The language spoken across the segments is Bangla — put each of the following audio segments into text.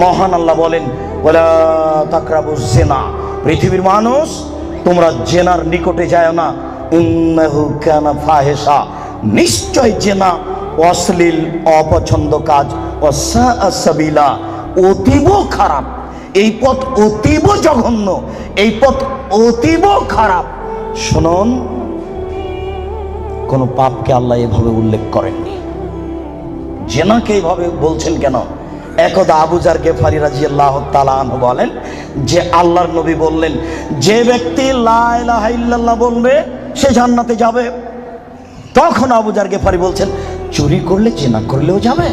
মহান আল্লাহ বলেন, ওয়ালা তাকরাবুজ জিনা, পৃথিবীর মানুষ তোমরা জেনার নিকটে যায় না, ইন্নাহু কানা ফাহিশা, নিশ্চয় জেনা অশ্লীল অপছন্দ কাজ, ওয়াসাআ সাবিলা, অতীব খারাপ, এই পথ অতীব জঘন্য, এই পথ অতীব খারাপ। শুনুন, কোন পাপকে আল্লাহ এভাবে উল্লেখ করেননি, জেনাকে এইভাবে বলছেন কেন? একদা আবু যার গেফারি রাদিয়াল্লাহু তাআলা আনহু বলেন যে আল্লাহর নবী বললেন, যে ব্যক্তি লা ইলাহা ইল্লাল্লাহ বলবে সে জান্নাতে যাবে। তখন আবু যার গেফারি বলছেন, চুরি করলে জেনা করলেও যাবে?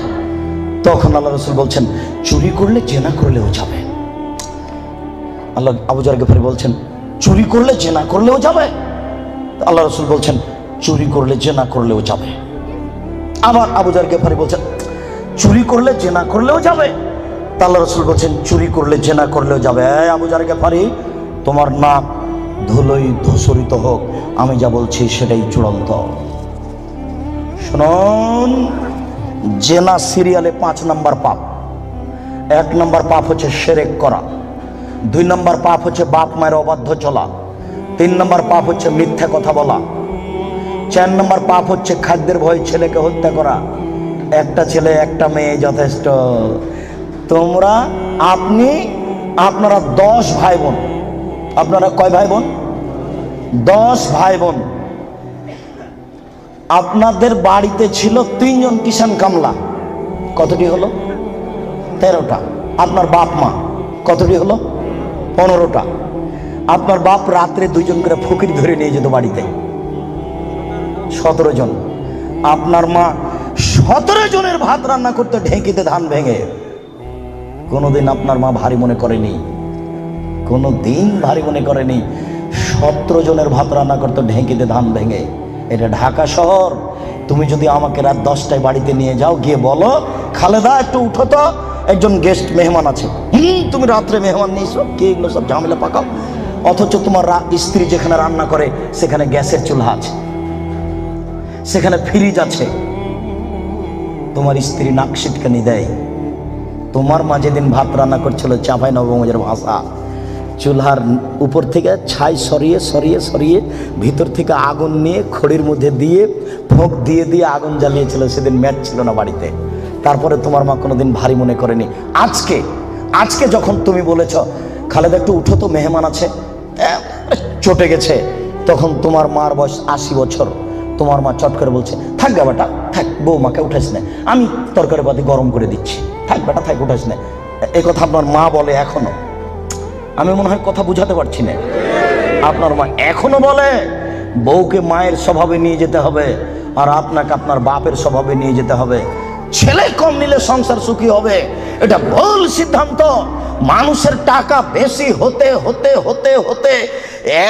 তখন আল্লাহ রাসূল বলছেন, চুরি করলে জেনা করলেও যাবে। আল্লাহ আবু যার গেফারি বলছেন, চুরি করলে জেনা করলেও যাবে? আল্লাহ রাসূল বলছেন, চুরি করলে জেনা করলেও যাবে। আবার আবু যার গেফারি বলছেন, চুরি করলে জেনা করলেও যাবে? আল্লাহ রাসূল বলছেন, চুরি করলে জেনা করলেও যাবে। আবু যার গেফারি, তোমার নাক ধুলোই ধূসরিত হোক, আমি যা বলছি সেটাই চূড়ান্ত। শুনুন, জেনা সিরিয়ালে 5 নম্বর পাপ। 1 নম্বর পাপ হচ্ছে শিরক করা, 2 নম্বর পাপ হচ্ছে বাপ মায়ের অবাধ্য চলা, 3 নম্বর পাপ হচ্ছে মিথ্যা কথা বলা, 4 নম্বর পাপ হচ্ছে খাদ্যের ভয়ে ছেলেকে হত্যা করা। একটা ছেলে একটা মেয়ে যথেষ্ট। আপনারা 10 ভাই বোন, আপনারা কয় ভাই বোন? 10 ভাই বোন। আপনাদের বাড়িতে ছিল 3 জন কিষান কামলা, কতটি হলো? 13টা। আপনার বাপ মা কতটি হলো? 15টা। আপনার বাপ রাত্রে 2 জন করে ফকির ধরে নিয়ে যেত বাড়িতে, 17 জন। আপনার মা 17 জনের ভাত রান্না করতে ঢেঁকিতে ধান ভেঙে। কোনোদিন আপনার মা ভারী মনে করেনি, কোনোদিন ভারী মনে করেনি। 17 জনের ভাত রান্না করতে ঢেঁকিতে ধান ভেঙে। এটা ঢাকা শহর। তুমি যদি আমাকে রাত 10টায় বাড়িতে নিয়ে যাও, গিয়ে বলো, খালেদা একটু উঠো তো, একজন গেস্ট মেহমান আছে। তুমি রাত্রে মেহমান নিয়েছো, কে এগুলো সব ঝামেলা পাকাও? অথচ তোমার স্ত্রী যেখানে রান্না করে সেখানে গ্যাসের চুলা আছে, সেখানে ফ্রিজ আছে। তোমার স্ত্রী নাক সিটকানি দেয়। তোমার মা যেদিন ভাত রান্না করছিল, চাঁপাই নবগঞ্জের ভাষা, চুলার উপর থেকে ছাই সরিয়ে সরিয়ে সরিয়ে ভিতর থেকে আগুন নিয়ে খড়ির মধ্যে দিয়ে ফোঁক দিয়ে দিয়ে আগুন জ্বালিয়েছিল। সেদিন ম্যাট ছিল না বাড়িতে। তারপরে তোমার মা কোনোদিন ভারী মনে করেনি। আজকে যখন তুমি বলেছ, খালেদা একটু উঠো তো, মেহমান আছে, চটে গেছে, তখন তোমার মার বয়স 80 বছর। তোমার মা চট করে বলছে, থাক গে বেটা, থাক, বৌমাকে উঠাইস না, আমি তরকারি পাতি গরম করে দিচ্ছি, থাক বেটা, থাক, উঠাইস না। এই কথা আপনার মা বলে এখনো। আমি মনে হয় কথা বুঝাতে পারছি না। আপনার মা এখনো বলে বউকে মায়ের স্বভাবে নিয়ে যেতে হবে, আর আপনাকে আপনার বাপের স্বভাবে নিয়ে যেতে হবে। ছেলে কম নিলে সংসার সুখী হবে, এটা ভুল সিদ্ধান্ত। মানুষের টাকা বেশি হতে হতে হতে হতে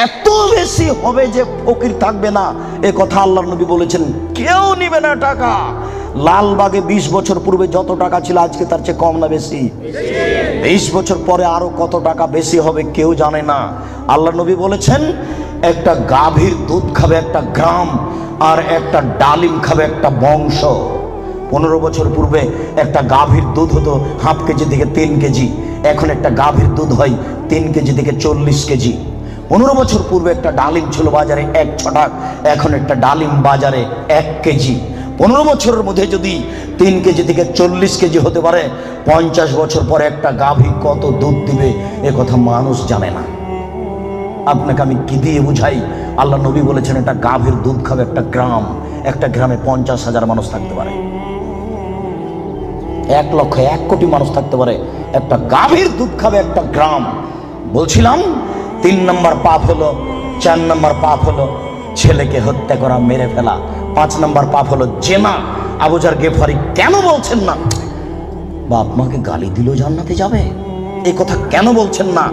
এত বেশি হবে যে ফকির থাকবে না, এ কথা আল্লাহর নবী বলেছেন। কেউ নিবে না টাকা। লালবাগে 20 বছর পূর্বে যত টাকা ছিল, আজকে তার চেয়ে কম না বেশি? 20 বছর পরে আরো কত টাকা বেশি হবে কেউ জানে না। আল্লাহর নবী বলেছেন, একটা গাভীর দুধ খাবে একটা গ্রাম, আর একটা ডালিম খাবে একটা বংশ। 15 বছর পূর্বে একটা গাভীর দুধ হতো হাফ কেজি থেকে 3 কেজি, এখন একটা গাভীর দুধ হয় 3 কেজি থেকে 40 কেজি। 15 বছর পূর্বে একটা ডালিম ছিল বাজারে 1 ছটাক, এখন একটা ডালিম বাজারে 1 কেজি। 15 বছরের মধ্যে যদি 3 কেজি থেকে 40 কেজি হতে পারে, 50 বছর পরে একটা গাভী কত দুধ দিবে এ কথা মানুষ জানে না। আপনাকে আমি কি দিয়ে বুঝাই? আল্লাহ নবী বলেছেন, একটা গাভীর দুধ খাবে একটা গ্রাম। একটা গ্রামে 50,000 মানুষ থাকতে পারে, 1 লক্ষ 1 কোটি মানুষ থাকতে পারে। একটা গাভীর দুধ খাবে একটা গ্রাম। বলছিলাম 3 নম্বর পাপ হলো, 4 নম্বর পাপ হলো ছেলেকে হত্যা করা, মেরে ফেলা। 5 নম্বর পাপ হলো জেনা। আবু যার গেফারি কেন বলছেন না বাপ মাকে গালি দিলেও জান্নাতে যাবে? এই কথা কেন বলছেন না?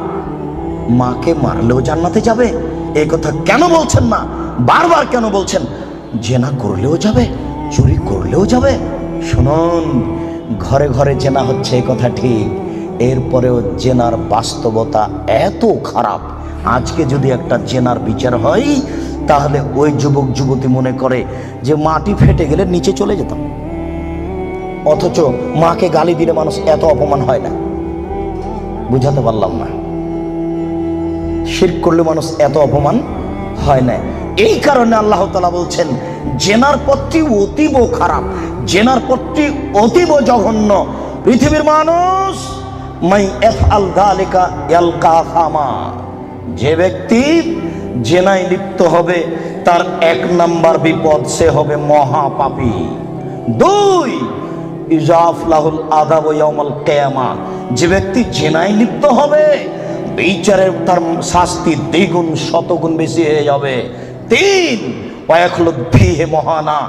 মাকে মারলেও জান্নাতে যাবে? এই কথা কেন বলছেন না? বারবার কেন বলছেন জেনা করলেও যাবে, চুরি করলেও যাবে? শুনুন, ঘরে ঘরে জেনা হচ্ছে এই কথা ঠিক, এরপরেও জেনার বাস্তবতা এত খারাপ। আজকে যদি একটা জেনার বিচার হয়, তাহলে ওই যুবক যুবতী মনে করে যে মাটি ফেটে গেলে নিচে চলে যেতাম। অথচ মাকে গালি দিলে মানুষ এত অপমান হয় না। বুঝাতে পারলাম না। শিরক করলে মানুষ এত অপমান হয় না। এই কারণে আল্লাহ তাআলা বলছেন জেনার পথটি অতীব খারাপ, জেনার পথটি অতীব জঘন্য। পৃথিবীর মানুষ মাই ইয়াফআল যালিকা ইয়ালকা আসামা, যে ব্যক্তি জেনায় লিপ্ত হবে তার 1 নাম্বার বিপদ, সে হবে মহাপাপী। 2 ইজাফ লাহুল আযাব ইয়াউমাল কিয়ামা, যে ব্যক্তি জেনায় লিপ্ত হবে বিচারের তার শাস্তি দ্বিগুণ শতগুণ বেশি হয়ে যাবে। 3 ওয়ায়াখলুদ ফীহি মুহানা,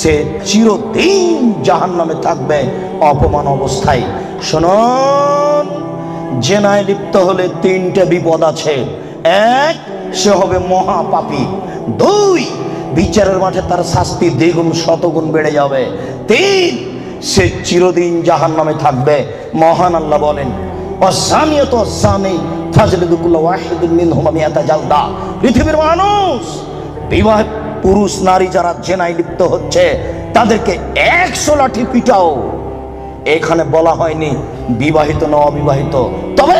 সে চিরদিন জাহান্নামে থাকবে অপমান অবস্থায়। শুনুন, জেনায় লিপ্ত হলে 3টে বিপদ আছে। 1, সে হবে মহাপাপী। 2, বিচারের মাঠে তার শাস্তি দ্বিগুণ শতগুণ বেড়ে যাবে। 3, সে চিরদিন জাহান্নামে থাকবে। মহান আল্লাহ বলেন ওয়াসানিয়াতু ওয়াসানি ফাজলিদু কুল্লা ওয়াহিদিন মিনহুমা মিআতা জালদা। পৃথিবীর মানুষ, বিবাহ পুরুষ নারী যারা জেনায় লিপ্ত হচ্ছে তাদেরকে 100 লাঠি পিটাও। এখানে বলা হয়নি বিবাহিত না অবিবাহিত, তবে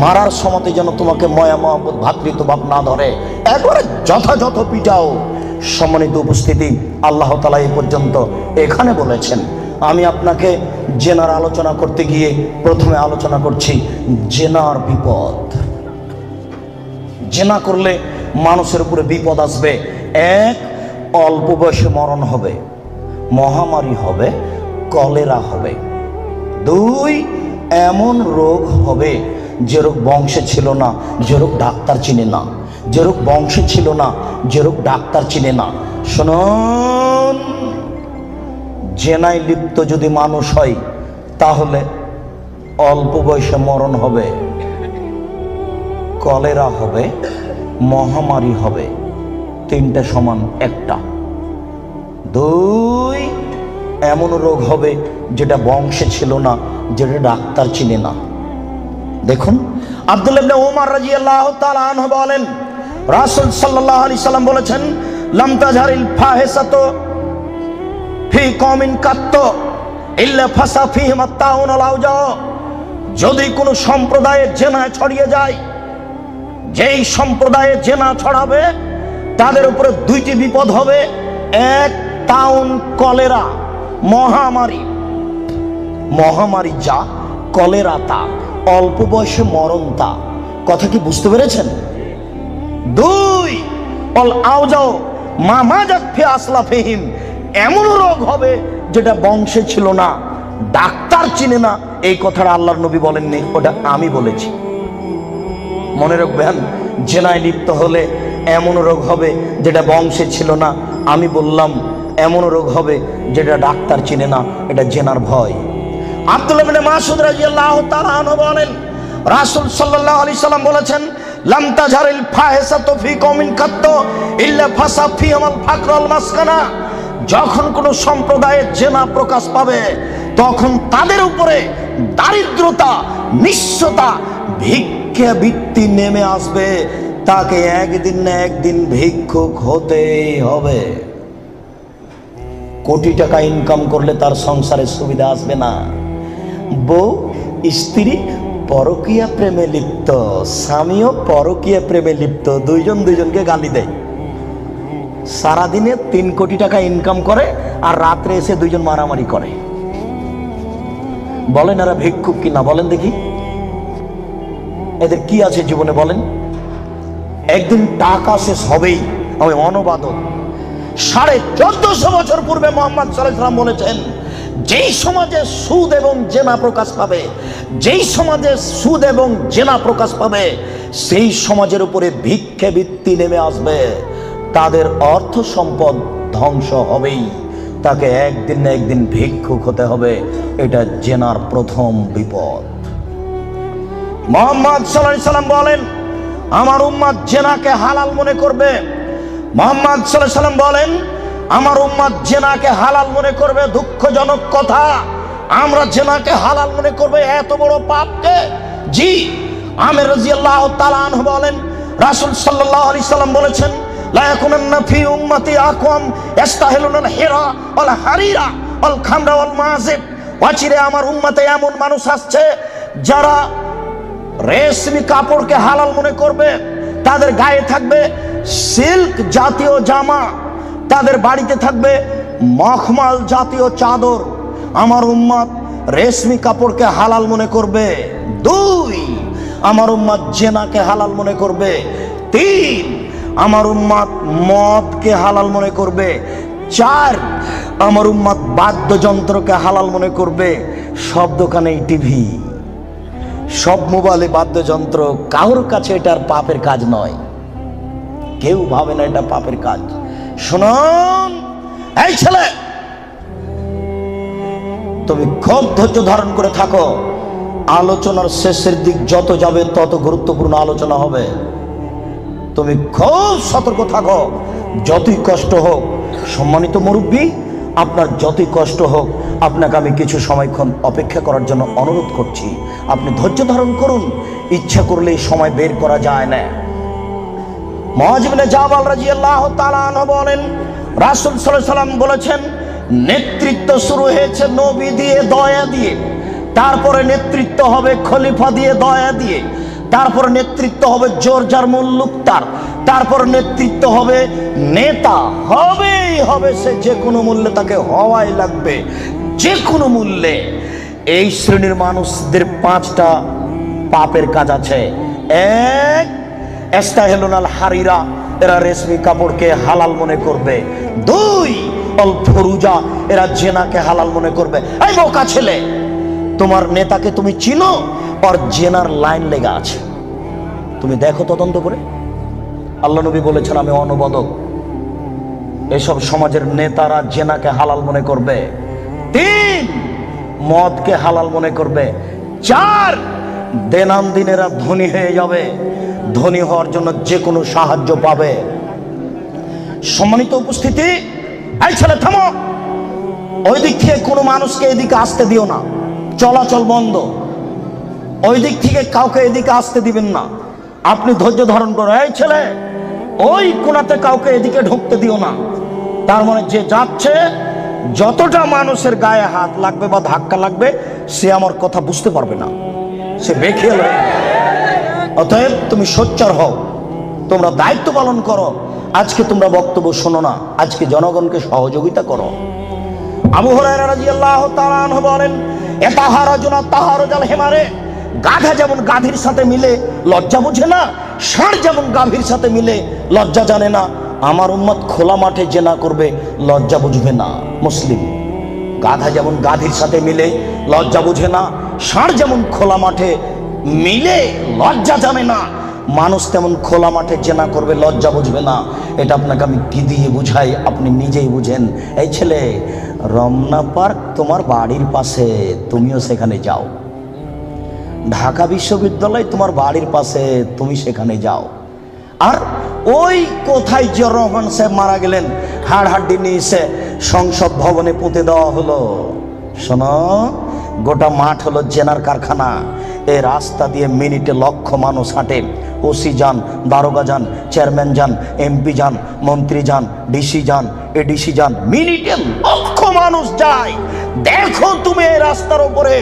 মারার সময় যেন তোমাকে ময়া মহব্বত ভাতৃত্বভাব না ধরে, একবারে যথাযথ পিটাও। সম্মানিত উপস্থিতি, আল্লাহ তাআলা এই পর্যন্ত এখানে বলেছেন। আমি আপনাকে জেনার আলোচনা করতে গিয়ে প্রথমে আলোচনা করছি জেনার বিপদ। জেনা করলে মানুষের উপরে বিপদ আসবে। 1, অল্প বয়সে মরণ হবে, মহামারী হবে, কলেরা হবে। 2, এমন রোগ হবে যে রোগ বংশে ছিল না, যে রোগ ডাক্তার চিনে না, যে রোগ বংশে ছিল না, যে রোগ ডাক্তার চিনে না। শুনুন, জেনায় লিপ্ত যদি মানুষ হয় তাহলে অল্প বয়সে মরণ হবে, কলেরা হবে, মহামারী হবে। 3টে সমান 1টা। 2, এমন রোগ হবে যেটা বংশে ছিল না, যেটা ডাক্তার চিনে না। দেখুন, আব্দুল্লাহ ইবনে ওমর রাদিয়াল্লাহু তাআলা আনহু বলেন রাসূল সাল্লাল্লাহু আলাইহি সাল্লাম বলেছেন লাম তাজহারিল ফাহিসাতু ফি কওমিন কাত্ত ইল্লা ফাসা ফীহিম আত-তাউন ওয়াল আওজা। যদি কোনো সম্প্রদায়ের জেনা ছড়িয়ে যায়, যেই সম্প্রদায়ে জেনা ছড়াবে তাদের উপরে 2টি বিপদ হবে। 1, তাউন, কলেরা, মহামারী। মহামারী যা, কলেরা তা, অল্প বয়সে মরণ তা। কথা কি বুঝতে পেরেছেন? 2, অল আওজাও মামাজাত ফি আসলাফিহিম, এমন রোগ হবে যেটা বংশে ছিল না, ডাক্তার চিনে না। এই কথাটা আল্লাহর নবী বলেননি, ওটা আমি বলেছি। মনে রাখবেন, জেনায় লিপ্ত হলে এমন রোগ হবে যেটা বংশে ছিল না, আমি বললাম। এমন রোগ হবে যেটা ডাক্তার চিনে না, এটা জেনার ভয়। আব্দুল্লাহ ইবনে মাসউদ রাদিয়াল্লাহু তাআলা আনহু বলেন রাসূল সাল্লাল্লাহু আলাইহি সাল্লাম বলেছেন লাম তাজহারিল ফাহিসাতু ফি কওমিন কাত্ত ইল্লা ফাসা ফীহিল ফাকর ওয়াল মাসকানা। যখন কোন সম্প্রদায়ের জেনা প্রকাশ পাবে তখন তাদের উপরে দারিদ্রতা, নিঃস্বতা, ভিক্ষাবৃত্তি নেমে আসবে। তাকে একদিন না একদিন ভিক্ষুক হতেই হবে। কোটি টাকা ইনকাম করলে তার সংসারে সুবিধা আসবে না। বউ স্ত্রী পরকীয়া প্রেমে লিপ্ত, স্বামীও পরকীয়া প্রেমে লিপ্ত, 2জন 2জনকে গালি দেয়। সারাদিনে 3 কোটি টাকা ইনকাম করে আর রাত্রে এসে 2জন মারামারি করে। বলেন এরা ভিক্ষুক কিনা? বলেন দেখি, এদের কি আছে জীবনে বলেন? একদিন টাকা শেষ হবেই। আমি অনবাদক 1450 বছর পূর্বে মুহাম্মদ সাল্লাল্লাহু আলাইহি ওয়াসাল্লাম বলেছেন, যেই সমাজে সুদ এবং জেনা প্রকাশ পাবে, যেই সমাজে সুদ এবং জেনা প্রকাশ পাবে, সেই সমাজের উপরে ভিক্ষাবৃত্তি নেমে আসবে। তাদের অর্থ সম্পদ ধ্বংস হবেই, তাকে একদিন না একদিন ভিক্ষুক হতে হবে। এটা জেনার প্রথম বিপদ। মুহাম্মদ সাল্লাল্লাহু আলাইহি ওয়াসাল্লাম বলেন আমার উম্মত জেনাকে হালাল মনে করবে। মুহাম্মদ সাল্লাল্লাহু আলাইহি ওয়াসাল্লাম বলেন আমার উম্মত জেনাকে হালাল মনে করবে। দুঃখজনক কথা, আমরা জেনাকে হালাল মনে করবে, এত বড় পাপকে। জি, আমির রাদিয়াল্লাহু তাআলা আনহু বলেন রাসূল সাল্লাল্লাহু আলাইহি সাল্লাম বলেছেন লা ইয়াকুনান্না ফি উম্মতি আকওয়াম ইস্তাহিলুনাল হিরা ওয়াল হারিরা ওয়াল খামরা ওয়াল মাযিব। অচিরে আমার উম্মতে এমন মানুষ আসছে যারা রেশমি কাপড়কে হালাল মনে করবে, তাদের গায়ে থাকবে সিল্ক জাতীয় জামা, তাদের বাড়িতে থাকবে মখমল জাতীয় চাদর। আমার উম্মত রেশমি কাপড়কে হালাল মনে করবে। 2, আমার উম্মত জেনাকে হালাল মনে করবে। 3, আমার উম্মত মদকে হালাল মনে করবে। 4, আমার উম্মত বাদ্যযন্ত্রকে হালাল মনে করবে। সব দোকানেই টিভি, সব মোবাইলে বাদ্যযন্ত্র। কারোর কাছে এটার পাপের কাজ নয়, কেউ ভাবে না এটা পাপের কাজ। শুনুন এই ছেলে, তুমি খুব ধৈর্য ধারণ করে থাকো। আলোচনার শেষের দিক যত যাবে তত গুরুত্বপূর্ণ আলোচনা হবে। তুমি খুব সতর্ক থাকো, যতই কষ্ট হোক। সম্মানিত মুরব্বী, আপনার যতই কষ্ট হোক, আপনাকে আমি কিছু সময়ক্ষণ অপেক্ষা করার জন্য অনুরোধ করছি। আপনি ধৈর্য ধারণ করুন, ইচ্ছা করলেই সময় বের করা যায় না। মুআয ইবনে জাবাল রাদিয়াল্লাহু তাআলা আনহু বলেন, রাসূল সাল্লাল্লাহু আলাইহি ওয়াসাল্লাম বলেছেন, নেতৃত্ব শুরু হয়েছে নবী দিয়ে, দয়া দিয়ে, তারপরে নেতৃত্ব হবে খলিফা দিয়ে, দয়া দিয়ে, তারপরে নেতৃত্ব হবে জোর যার মুল্লুক তার, তারপর নেতৃত্ব হবে নেতা। হবেই হবে, সে যে কোনো মূল্যে, তাকে হওয়াই লাগবে, যে কোনো মূল্যে। এই শ্রেণীর মানুষদের 5টা পাপের কাজ আছে। 1, ইস্তাহিলুনাল হারিরা, এরা রেশমি কাপড়কে হালাল মনে করবে। 2, অল ফুরুজা, এরা জেনাকে হালাল মনে করবে। এই বোকা ছেলে, তোমার নেতাকে তুমি চিনো? আর জেনার লাইন লেগে আছে, তুমি দেখো তদন্ত করে। আল্লাহ নবী বলেছেন, আমি অনুবাদক। এসব সমাজের নেতারা জেনাকে হালাল মনে করবে। 3, মদকে হালাল মনে করবে। 4, দিনান এরা ধনী হয়ে যাবে, ধনী হওয়ার জন্য যে কোনো সাহায্য পাবে। সম্মানিত উপস্থিতি, এই ছেলে থামো। ওই দিক থেকে কোনো মানুষকে এদিকে আসতে দিও না, চলাচল বন্ধ। ওই দিক থেকে কাউকে এদিকে আসতে দিবেন না। আপনি ধৈর্য ধারণ করো। এই ছেলে, ওই কোণাতে কাউকে এদিকে ঢুকতে দিও না। তার মানে যে যাচ্ছে, যতটা মানুষের গায়ে হাত লাগবে বা ধাক্কা লাগবে, সে আমার কথা বুঝতে পারবে না, সে বেখেয়াল হয়ে যাবে। অতএব তুমি সোচ্চার হও, তোমরা দায়িত্ব পালন করো। আজকে তোমরা বক্তব্য শোনো না, আজকে জনগণকে সহযোগিতা করো। আবু হুরায়রা রাদিয়াল্লাহু তাআলা আনহু বলেন, ইতাহারাজুনা তাহারুজাল হিমারে, গাধা যেমন গাভীর সাথে মিলে লজ্জা বুঝে না, ষাঁড় যেমন গাভীর সাথে মিলে লজ্জা জানে না, আমার উম্মত খোলা মাঠে জেনা করবে, লজ্জা বুঝবে না। মুসলিম, গাধা যেমন গাধীর সাথে মিলে লজ্জা বুঝে না, ষাঁড় যেমন খোলা মাঠে মিলে লজ্জা জানে না, মানুষ তেমন খোলা মাঠে জেনা করবে, লজ্জা বুঝবে না। এটা আপনাকে আমি কি দিয়ে বুঝাই, আপনি নিজেই বুঝেন। এই ছেলে, রমনা পার্ক তোমার বাড়ির পাশে, তুমিও সেখানে যাও। ঢাকা বিশ্ববিদ্যালয় তোমার বাড়ির পাশে, তুমি সেখানে যাও। আর ওই কোথায় জিয়াউর রহমান সাহেব মারা গেলেন, হাড়হাড্ডি নিয়ে এসে সংসদ ভবনে পুঁতে দেওয়া হলো। শোনো, গোটা মাঠ হলো জেনার কারখানা। এই রাস্তা দিয়ে মিনিটে লক্ষ মানুষ হাঁটে। ওসি যান, দারোগা যান, চেয়ারম্যান যান, এমপি যান, মন্ত্রী যান, ডিসি যান, এডিসি যান, মিনিটে লক্ষ মানুষ যায়। দেখো তুমি এই রাস্তার উপরে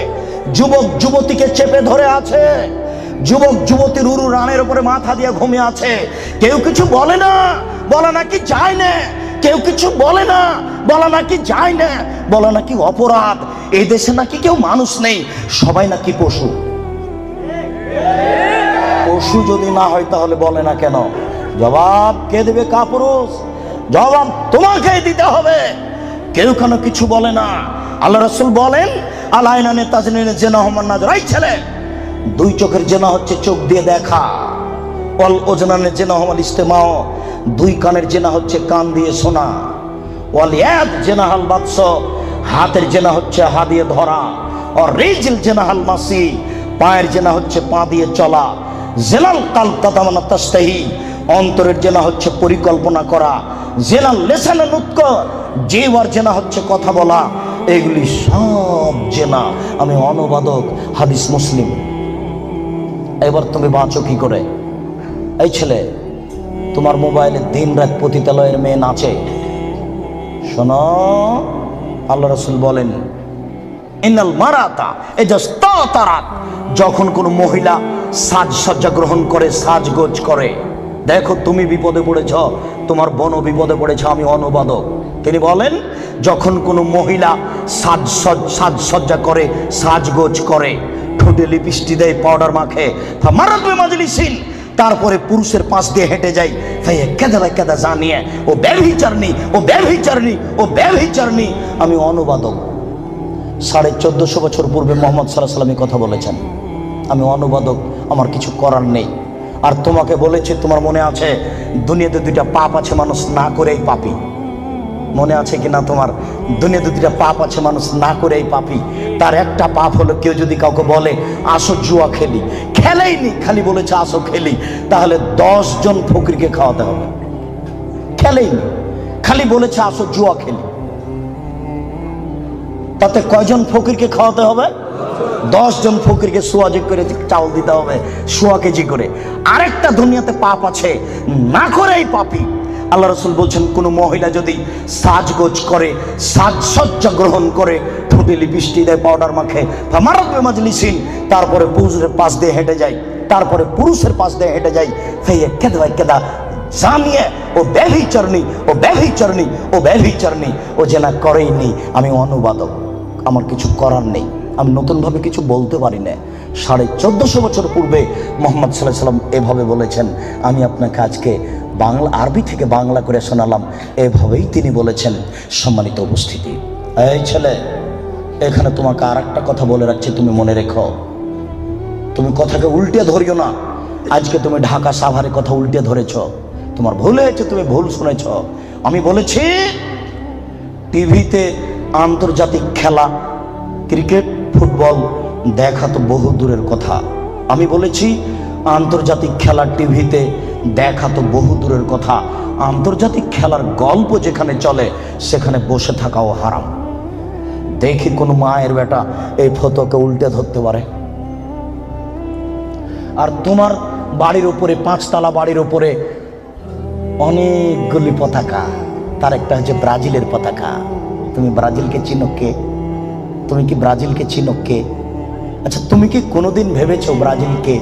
যুবক যুবতীকে চেপে ধরে আছে, যুবক যুবতীর উরু রানের উপরে মাথা দিয়ে ঘুমিয়ে আছে। কেউ কিছু বলে না, বলা নাকি যায় না। কেউ কিছু বলে না, বলা নাকি যায় না, বলা নাকি অপরাধ। এই দেশে নাকি কেউ মানুষ নেই, সবাই নাকি পশু। পশু যদি না হয় তাহলে বলে না কেন? জবাব কে দেবে? কাপুরুষ। জবাব তোমাকেই দিতে হবে। কেউ কেন কিছু বলে না। আল্লাহ রাসূল বলেন, আলাইনানে তাজনিনে জেনা হমান নাজর। এই ছেলে, 2 চোখের জেনা হচ্ছে চোখ দিয়ে দেখা। অল ওজনানে জেনা হমাল ইস্তেমাও, 2 কানের জেনা হচ্ছে কান দিয়ে শোনা। ওয়াল ইয়াদ জেনা হাল বাতস, হাতের জেনা হচ্ছে হাত দিয়ে ধরা। আর রিজিল জেনা হাল মাসি, পায়ের জেনা হচ্ছে পা দিয়ে চলা। জেলাল কালব তাতামানা তাস্তাহি, অন্তরের জেনা হচ্ছে পরিকল্পনা করা। জেলাল লেসানা নুতক, জিহ্বার জেনা হচ্ছে কথা বলা। এগুলি সব জেনা। আমি অনুবাদক, হাদিস মুসলিম। এবার তুমি বাঁচো কি করে? এই ছেলে, তোমার মোবাইলে দিন রাত পতিতালয়ের মেয়ে নাচে। শোনো, আল্লাহ রাসূল বলেন, ইন্নাল মারাতা ইজাস্তাতারাত, যখন কোনো মহিলা সাজসজ্জা গ্রহণ করে, সাজগোজ করে। দেখো তুমি বিপদে পড়েছ, তোমার বোনও বিপদে পড়েছ, আমি অনুবাদক। তিনি বলেন যখন কোনো মহিলা সাজসজ্জা করে, সাজগোজ করে, ঠোঁটে লিপস্টিক দেয়, পাউডার মাখে, মারাত্মক মাজলিসিন, তারপরে পুরুষের পাশ দিয়ে হেঁটে যাই, কেদা জানিয়ে ও ব্যভিচারণী, ও ব্যভিচারণী, ও ব্যভিচারণী। আমি অনুবাদক। 1450 বছর পূর্বে মোহাম্মদ সাল্লাল্লাহু আলাইহি ওয়াসাল্লাম কথা বলেছেন। আমি অনুবাদক, আমার কিছু করার নেই। আর তোমাকে বলেছে, তোমার মনে আছে দুনিয়াতে দুইটা পাপ আছে, মানুষ না করেই পাপী। মনে আছে কিনা তোমার? দুনিয়াতে দুইটা পাপ আছে, মানুষ না করেই পাপী। তার একটা পাপ হলো, কেউ যদি কাউকে বলে আসো জুয়া খেলি, খেলেইনি, খালি বলেছে আসো খেলি, তাহলে 10 জন ফকিরকে খাওয়াতে হবে। খেলেইনি, খালি বলেছে আসো জুয়া খেলি, তাতে কয়জন ফকিরকে খাওয়াতে হবে? 10 জন ফকিরকে সোয়াজি করে চাউল দিতে হবে, সোয়া কেজি করে। আরেকটা দুনিয়াতে পাপ আছে, না করেই পাপী। আল্লাহ রাসূল বলছেন, কোনো মহিলা যদি সাজগোজ করে, সাজসজ্জা গ্রহণ করে, ঠোঁটে লিপস্টিক দেয়, পাউডার মাখে, মারাত্মক মাজলিসিন, তারপরে পুরুষের পাশ দিয়ে হেঁটে যায়, তারপরে পুরুষের পাশ দিয়ে হেঁটে যায়, কেদা জানিয়ে ও ব্যভিচারণী, ও ব্যভিচারণী, ও ব্যভিচারণী, ও যেনা করেইনি। আমি অনুবাদক, আমার কিছু করার নেই, আমি নতুনভাবে কিছু বলতে পারি না। 1450 বছর পূর্বে মোহাম্মদ সাল্লাল্লাহু আলাইহি ওয়াসাল্লাম এভাবে বলেছেন। আমি আপনাকে আজকে বাংলা, আরবি থেকে বাংলা করে শোনালাম। এভাবেই তিনি বলেছেন। সম্মানিত উপস্থিতি, এই ছেলে, এখানে তোমাকে আর একটা কথা বলে রাখছি, তুমি মনে রেখো। তুমি কথাকে উল্টে ধরিও না। আজকে তুমি ঢাকা সাভারের কথা উল্টে ধরেছ, তোমার ভুল হয়েছে, তুমি ভুল শুনেছ। আমি বলেছি টিভিতে আন্তর্জাতিক খেলা, ক্রিকেট, ফুটবল দেখা তো বহু দূরের কথা। আমি বলেছি আন্তর্জাতিক খেলা টিভিতে দেখা তো বহু দূরের কথা, আন্তর্জাতিক খেলার গল্প যেখানে চলে সেখানে বসে থাকাও হারাম। দেখি কোন মায়ের বেটা এই ফতোকে উল্টে ধরতে পারে। আর তোমার বাড়ির উপরে, 5 তলা বাড়ির উপরে অনেকগুলি পতাকা, তার একটা হচ্ছে ব্রাজিলের পতাকা। তুমি ব্রাজিলকে চিনো কে? তুমি কি ব্রাজিলকে চিনো কে? আচ্ছা, তুমি কি কোনোদিন ভেবেছো ব্রাজিলকে?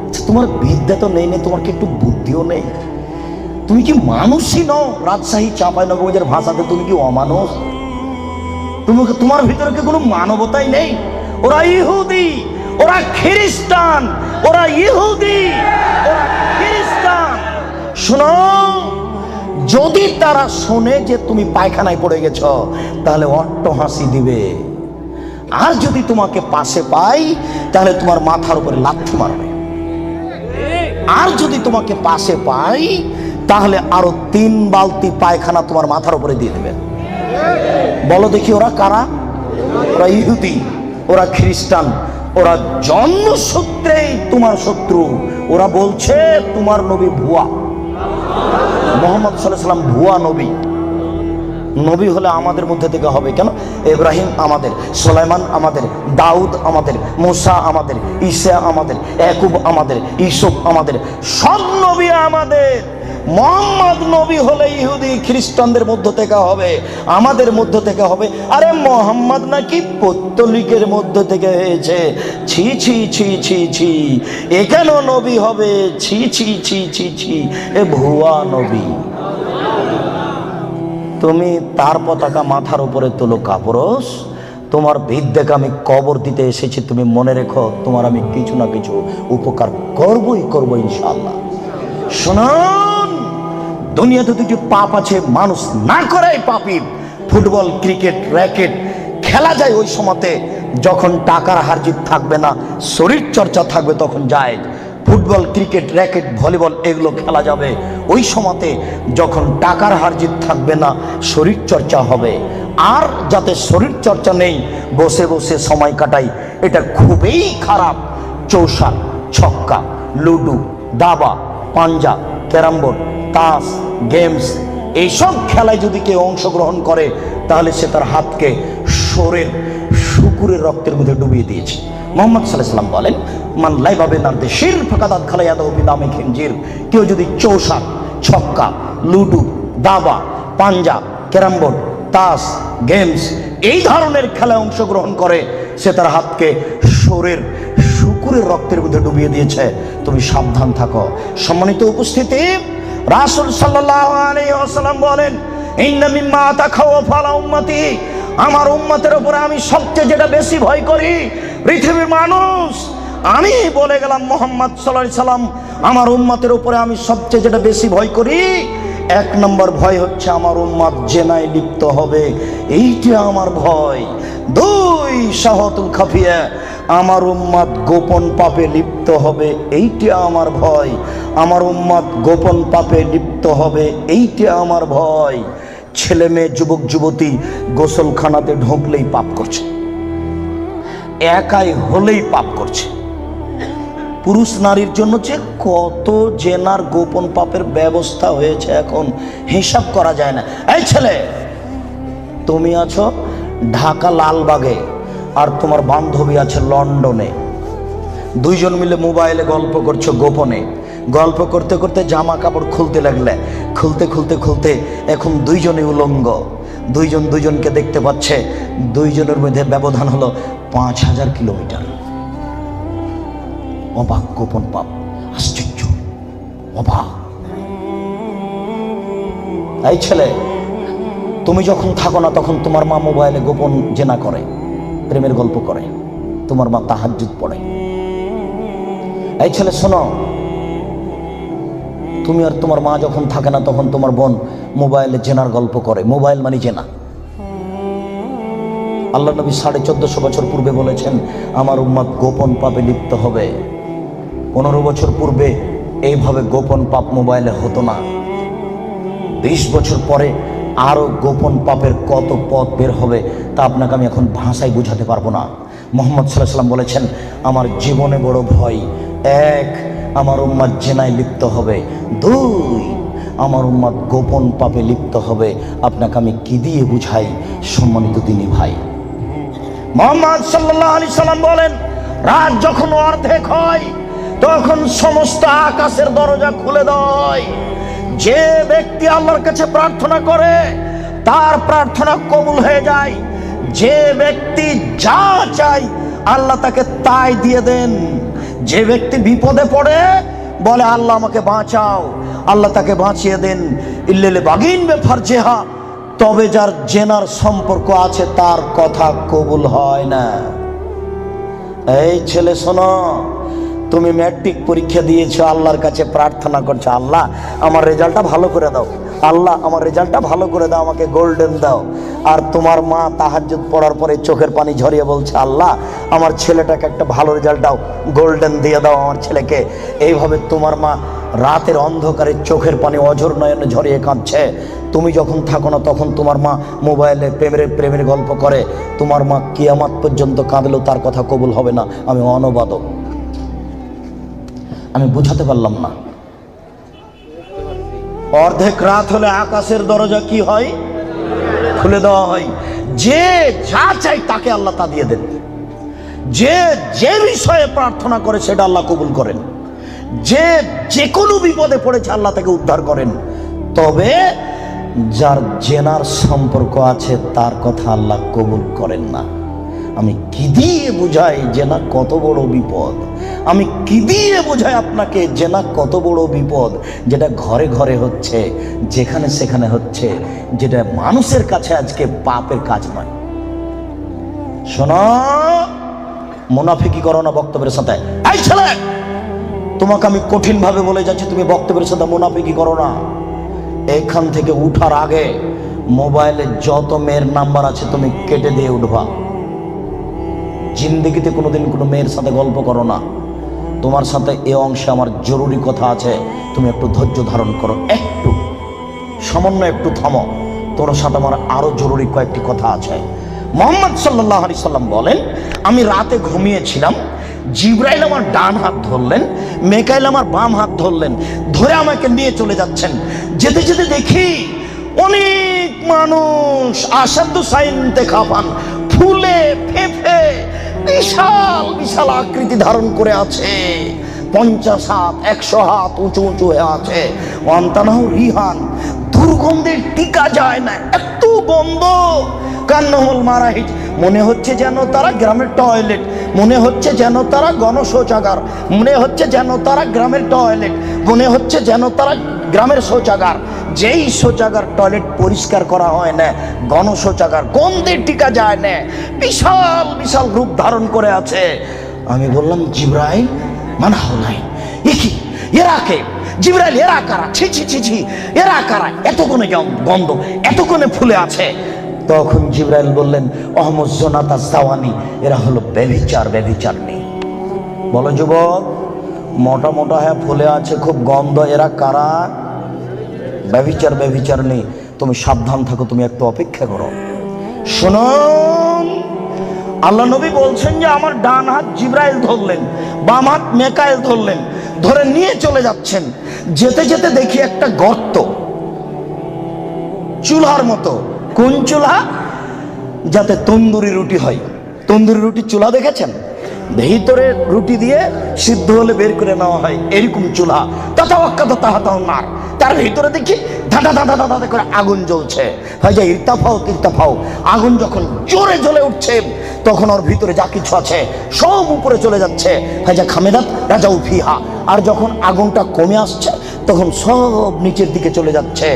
আচ্ছা, তোমার বিদ্যা তো নেই, তোমার কি একটু বুদ্ধিও নেই? তুমি কি মানুষই নও? রাজশাহী চাঁপাইনবাবগঞ্জের ভাষাতে তুমি কি অমানুষ? তোমার ভিতরে কি কোনো মানবতাই নেই? ওরা ইহুদি, ওরা খ্রিস্টান, ওরা ইহুদি, ওরা খ্রিস্টান। শোনো, যদি তারা শোনে যে তুমি পায়খানায় পড়ে গেছ, তাহলে অট্ট হাসি দিবে। আর যদি তোমাকে পাশে পাই, তাহলে তোমার মাথার উপরে লাথি মারবে। আর যদি তোমাকে পাশে পাই, তাহলে আরো 3 বালতি পায়খানা তোমার মাথার উপরে দিয়ে দেবে। বলো দেখি, ওরা কারা? ওরা ইহুদি, ওরা খ্রিস্টান, ওরা জন্মসূত্রেই তোমার শত্রু। ওরা বলছে তোমার নবী ভুয়া, মোহাম্মদ সাল্লাল্লাহু আলাইহি ওয়াসাল্লাম ভুয়া নবী। নবী হলে আমাদের মধ্যে থেকে হবে কেন? ইব্রাহিম আমাদের, সুলাইমান আমাদের, দাউদ আমাদের, মুসা আমাদের, ঈসা আমাদের, ইয়াকুব আমাদের, ইউসুফ আমাদের, সব নবী আমাদের। মোহাম্মদ নবী হলে ইহুদি খ্রিস্টানদের মধ্য থেকে হবে, আমাদের মধ্য থেকে হবে। আরে মোহাম্মদ নাকি পৌত্তলিকের মধ্য থেকে হয়েছে। ছি ছি ছি ছি ছি, এ কেন নবী হবে? ছি ছি ছি ছি ছি, এ ভুয়া নবী। তুমি তার পতাকা মাথার উপরে তুলো কাপুরুষ। তোমার বিদ্যাকে আমি কবর দিতে এসেছি, তুমি মনে রেখো, তোমার আমি কিছু না কিছু উপকার করবই করবো ইনশাআল্লাহ। শুনুন, দুনিয়াতে দুটি পাপ আছে, মানুষ না করাই পাপী। ফুটবল, ক্রিকেট, র্যাকেট খেলা যায় ওই সময়তে যখন টাকার হারজিত থাকবে না, শরীর চর্চা থাকবে, তখন যায়। ফুটবল, ক্রিকেট, র্যাকেট, ভলিবল এগুলো খেলা যাবে ওই সময়তে যখন টাকার হারজিত থাকবে না, শরীর চর্চা হবে। আর যাতে শরীর চর্চা নেই, বসে বসে সময় কাটাই, এটা খুবই খারাপ। চৌসার, ছক্কা, লুডু, দাবা, পাঞ্জা, ক্যারাম বোর্ড, তাস, গেমস, এইসব খেলায় যদি কেউ অংশগ্রহণ করে, তাহলে সে তার হাতকে শরীর শুকুরের রক্তের মধ্যে ডুবিয়ে দিয়েছে। মোহাম্মদ সাল্লাল্লাহু আলাইহি ওয়াসাল্লাম বলেন, মান লাইবা বিনারদে শির ফাকাদাত খালায়াদাহু বিদামে খিনজির। কেউ যদি চৌসার, ছক্কা, লুডু, দাবা, পাঞ্জা, ক্যারাম বোর্ড, তাস, গেমস এই ধরনের খেলায় অংশগ্রহণ করে, সে তার হাতকে শরীর কুকুরের রক্তের মধ্যে ডুবিয়ে দিয়েছে। তুমি সাবধান থাকো। সম্মানিত উপস্থিতি, রাসূল সাল্লাল্লাহু আলাইহি ওয়াসাল্লাম বলেন, ইন্না মিম্মা তাখাওয়াফা আলা উম্মতি, আমার উম্মতের উপরে আমি সবচেয়ে যেটা বেশি ভয় করি, পৃথিবীর মানুষ, আমি বলে গেলাম মুহাম্মদ সাল্লাল্লাহু আলাইহি সাল্লাম, আমার উম্মতের উপরে আমি সবচেয়ে যেটা বেশি ভয় করি, এক নম্বর ভয় হচ্ছে আমার উম্মত জেনায় লিপ্ত হবে, এইটা আমার ভয়। দুই, শাহওয়াতুল খাফিয়া, আমার উম্মত গোপন পাপে লিপ্ত হবে, এইটা আমার ভয়। আমার উম্মত গোপন পাপে লিপ্ত হবে, এইটা আমার ভয়। ছেলে মেয়ে, যুবক যুবতী গোসলখানাতে ঢুকলেই পাপ করছে, একাই হলেই পাপ করছে। পুরুষ নারীর জন্য যে কত জেনার গোপন পাপের ব্যবস্থা হয়েছে এখন হিসাব করা যায় না। এই ছেলে, তুমি আছো ঢাকা লালবাগে আর তোমার বান্ধবী আছে লন্ডনে, দুইজন মিলে মোবাইলে গল্প করছো গোপনে। গল্প করতে করতে জামা কাপড় খুলতে লাগলে, খুলতে খুলতে খুলতে এখন দুইজনে উলঙ্গ, দুইজন দুইজনকে দেখতে পাচ্ছে, দুইজনের মধ্যে ব্যবধান হলো 5000 কিলোমিটার। অবাক, গোপন পাপ, আশ্চর্য, অবাক। এই ছেলে, তুমি যখন থাকো না তখন তোমার মা মোবাইলে গোপন জেনা করে, প্রেমের গল্প করে, তোমার মা তাহাজ্জুদ পড়ে। এই ছেলে শোনো, তুমি আর তোমার মা যখন থাকে না তখন তোমার বোন মোবাইলে জেনার গল্প করে। মোবাইল মানে জেনা। আল্লাহ নবী 1450 বছর পূর্বে বলেছেন, আমার উম্মত গোপন পাপে লিপ্ত হবে। 15 বছর পূর্বে এইভাবে গোপন পাপ মোবাইলে হতো না। 20 বছর পরে আরো গোপন পাপের কত পথ বের হবে তা আপনাকে আমি এখন ভাষায় বুঝাতে পারবো না। মুহাম্মদ সাল্লাল্লাহু আলাইহি ওয়াসাল্লাম বলেছেন, আমার জীবনে বড় ভয়, এক, আমার উম্মত জেনায় লিপ্ত হবে, দুই, আমার উম্মত গোপন পাপে লিপ্ত হবে। আপনাকে আমি কি দিয়ে বুঝাই সম্মানিত দিনী ভাই? মুহাম্মদ সাল্লাল্লাহু আলাইহি ওয়াসাল্লাম বলেন, রাত যখন অর্ধেক হয় তখন সমস্ত আকাশের দরজা খুলে দেয়। যে ব্যক্তি আল্লাহর কাছে প্রার্থনা করে তার প্রার্থনা কবুল হয়ে যায়। যে ব্যক্তি যা চায় আল্লাহ তাকে তাই দিয়ে দেন। যে ব্যক্তি বিপদে পড়ে বলে আল্লাহ আমাকে বাঁচাও, আল্লাহ তাকে বাঁচিয়ে দেন। ইল্লাল বাগিন বে ফারজেহা, তবে যার জেনার সম্পর্ক আছে তার কথা কবুল হয় না। এই ছেলে শোনো, তুমি ম্যাট্রিক পরীক্ষা দিয়েছো, আল্লাহর কাছে প্রার্থনা করছো, আল্লাহ আমার রেজাল্টটা ভালো করে দাও, আল্লাহ আমার রেজাল্টটা ভালো করে দাও, আমাকে গোল্ডেন দাও। আর তোমার মা তাহাজ্জুদ পড়ার পরে চোখের পানি ঝরিয়ে বলছে, আল্লাহ আমার ছেলেটাকে একটা ভালো রেজাল্ট দাও, গোল্ডেন দিয়ে দাও আমার ছেলেকে। এইভাবে তোমার মা রাতের অন্ধকারে চোখের পানি অঝর নয়নে ঝরিয়ে কাঁদছে। তুমি যখন থাকো না তখন তোমার মা মোবাইলে প্রেমের গল্প করে। তোমার মা কিয়ামত পর্যন্ত কাঁদলেও তার কথা কবুল হবে না। আমি অনবাদক, আমি বুঝাতে পারলাম না। অর্ধেক রাত হলে আকাশের দরজা কি হয়? খুলে দেওয়া হয়। যে যা চাই তাকে আল্লাহ তা দিয়ে দেন। যে যে বিষয়ে প্রার্থনা করে সেটা আল্লাহ কবুল করেন। যে যে কোনো বিপদে পড়েছে আল্লাহ তাকে উদ্ধার করেন। তবে যার জেনার সম্পর্ক আছে তার কথা আল্লাহ কবুল করেন না। আমি কি দিয়ে বুঝাই জেনা কত বড় বিপদ? আমি কি দিয়ে বোঝাই আপনাকে জেনা কত বড় বিপদ? যেটা ঘরে ঘরে হচ্ছে, যেখানে সেখানে হচ্ছে, যেটা মানুষের কাছে আজকে পাপের কাজ নয়। শোনো, মুনাফিকি করো না বক্তব্যের সাথে। এই ছেলে, তোমাকে আমি কঠিন ভাবে বলে যাচ্ছি, তুমি বক্তব্যের সাথে মুনাফিকি করো না। এখান থেকে উঠার আগে মোবাইলে যত মেয়ের নাম্বার আছে তুমি কেটে দিয়ে উঠবা। জিন্দেগিতে কোনোদিন কোনো মেয়ের সাথে গল্প করো না। তোমার সাথে এ অংশে আমার জরুরি কথা আছে, তুমি একটু ধৈর্য ধারণ করো, একটু সামান্য একটু থামো। তোমার সাথে আমার আরো জরুরি কয়েকটি কথা আছে। মুহাম্মদ সাল্লাল্লাহু আলাইহি সাল্লাম বলেন, আমি রাতে ঘুমিয়েছিলাম, জিবরাইল আমার ডান হাত ধরলেন, মিকাইল আমার বাম হাত ধরলেন, ধরে আমাকে নিয়ে চলে যাচ্ছেন। যেতে যেতে দেখি অনেক মানুষ আসাদু সাইন দেখা পান, ফুলে ফেফে বিশাল বিশাল আকৃতি ধারণ করে আছে। 50 হাত 100 হাত উঁচু উঁচু হয়ে আছে। ওয়ান্তানাহু রিহান, দুর দুর্গন্ধে টিকা যায় না, এত গন্ধ। কান্নহুল মারাহিজ, মনে হচ্ছে যেন তারা গ্রামের টয়লেট, মনে হচ্ছে যেন তারা গণশৌচাগার, মনে হচ্ছে যেন তারা গ্রামের টয়লেট, মনে হচ্ছে যেন তারা গ্রামের শৌচাগার। যেই শৌচাগার টয়লেট পরিষ্কার করা হয় না, গণশৌচাগার, গন্ধে টিকা যায় না, বিশাল বিশাল রূপ ধারণ করে আছে। আমি বললাম, জিবরাইল মানহাউলাই, কি এরা কে? জিবরাইল, এরা কারা? ছি ছি ছি ছি, এরা কারা? এত কোণে গন্ধ, এত কোণে ফুলে আছে। তখন জিবরাইল বললেন, অহমদ জোনাতা সাওয়ানি, এরা হলো ব্যভিচার, ব্যভিচারনি। বলো যুবক, মোটা মোটা হ্যাঁ ফুলে আছে, খুব গন্ধ, এরা কারা? ব্যভিচার, ব্যভিচারনি। তুমি সাবধান থাকো, তুমি একটু অপেক্ষা করো। শুনুন, আল্লাহ নবী বলছেন যে আমার ডান হাত জিবরাইল ধরলেন, বাম হাত মেকাইল ধরলেন, ধরে নিয়ে চলে যাচ্ছেন। যেতে যেতে দেখি একটা গর্ত, চুলার মতো। কোন চুলা? যাতে তন্দুরি রুটি হয়। তন্দুরি রুটি চুলা দেখেছেন? ভিতরে রুটি দিয়ে সিদ্ধ হলে বের করে নেওয়া হয়, এরকম চুলা। তাহার তার ভিতরে দেখি ধাঁধা ধাঁধা ধাঁধা করে আগুন জ্বলছে। হয় যে ইরতাফাও তিরতাফাও, আগুন যখন জোরে জ্বলে উঠছে তখন ওর ভিতরে যা কিছু আছে সব উপরে চলে যাচ্ছে। হয় যে খামেদাত রাজাউ ফিহা, আর যখন আগুনটা কমে আসছে তখন সব নিচের দিকে চলে যাচ্ছে।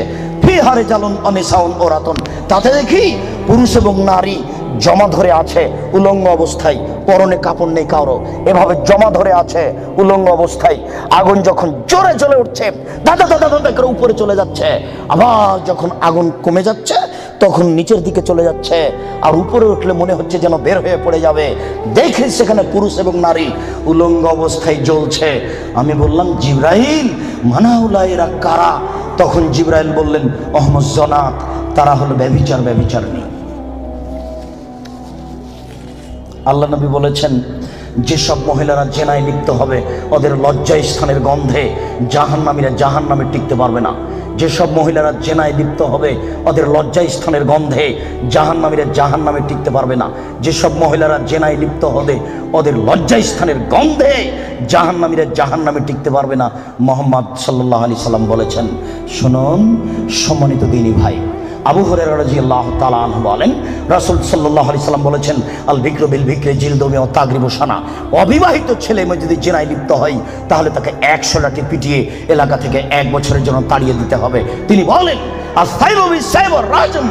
ফিহারে জালুন অনিসাউন ওরাতন, তাতে দেখি পুরুষ এবং নারী জমা ধরে আছে উলঙ্গ অবস্থায়, পরনে কাপড় নেই কারো, এভাবে জমা ধরে আছে উলঙ্গ অবস্থায়। আগুন যখন জোরে জ্বলে উঠছে দাদা দাদা দাদা করে উপরে চলে যাচ্ছে, আবার যখন আগুন কমে যাচ্ছে তখন নিচের দিকে চলে যাচ্ছে, আর উপরে উঠলে মনে হচ্ছে যেন বের হয়ে পড়ে যাবে। দেখে সেখানে পুরুষ এবং নারী উলঙ্গ অবস্থায় জ্বলছে। আমি বললাম, জিবরাইল মানাউলাইরা কারা? তখন জিবরাইল বললেন, অহমদ জনাত, তারা হলো ব্যভিচার, ব্যভিচারনি। আল্লাহ নবী বলেছেন, যেসব মহিলারা জেনায় লিপ্ত হবে ওদের লজ্জায় স্থানের গন্ধে জাহান্নামীরা জাহান্নামে টিকতে পারবে না। যেসব মহিলারা জেনায় লিপ্ত হবে ওদের লজ্জায় স্থানের গন্ধে জাহান্নামীরা জাহান্নামে টিকতে পারবে না। যেসব মহিলারা জেনায় লিপ্ত হবে ওদের লজ্জায় স্থানের গন্ধে জাহান্নামীরা জাহান্নামে টিকতে পারবে না। মুহাম্মদ সাল্লাল্লাহু আলাইহি সাল্লাম বলেছেন। শুনুন সম্মানিত দিনী ভাই, আবু হুরায়রা রাদিয়াল্লাহু তাআলা আনহু বলেন, রাসূল সাল্লাল্লাহু আলাইহি সাল্লাম বলেছেন, আল বিকরু বিল বিকরি জিলদু মিয়া তাগরিবু সানা। অবিবাহিত ছেলে মেয়ে যদি জেনায় লিপ্ত হয় তাহলে তাকে 100 লাঠি পিটিয়ে এলাকা থেকে 1 বছরের জন্য তাড়িয়ে দিতে হবে। তিনি বলেন, আস-সাইবু বিস-সাইব রাজম,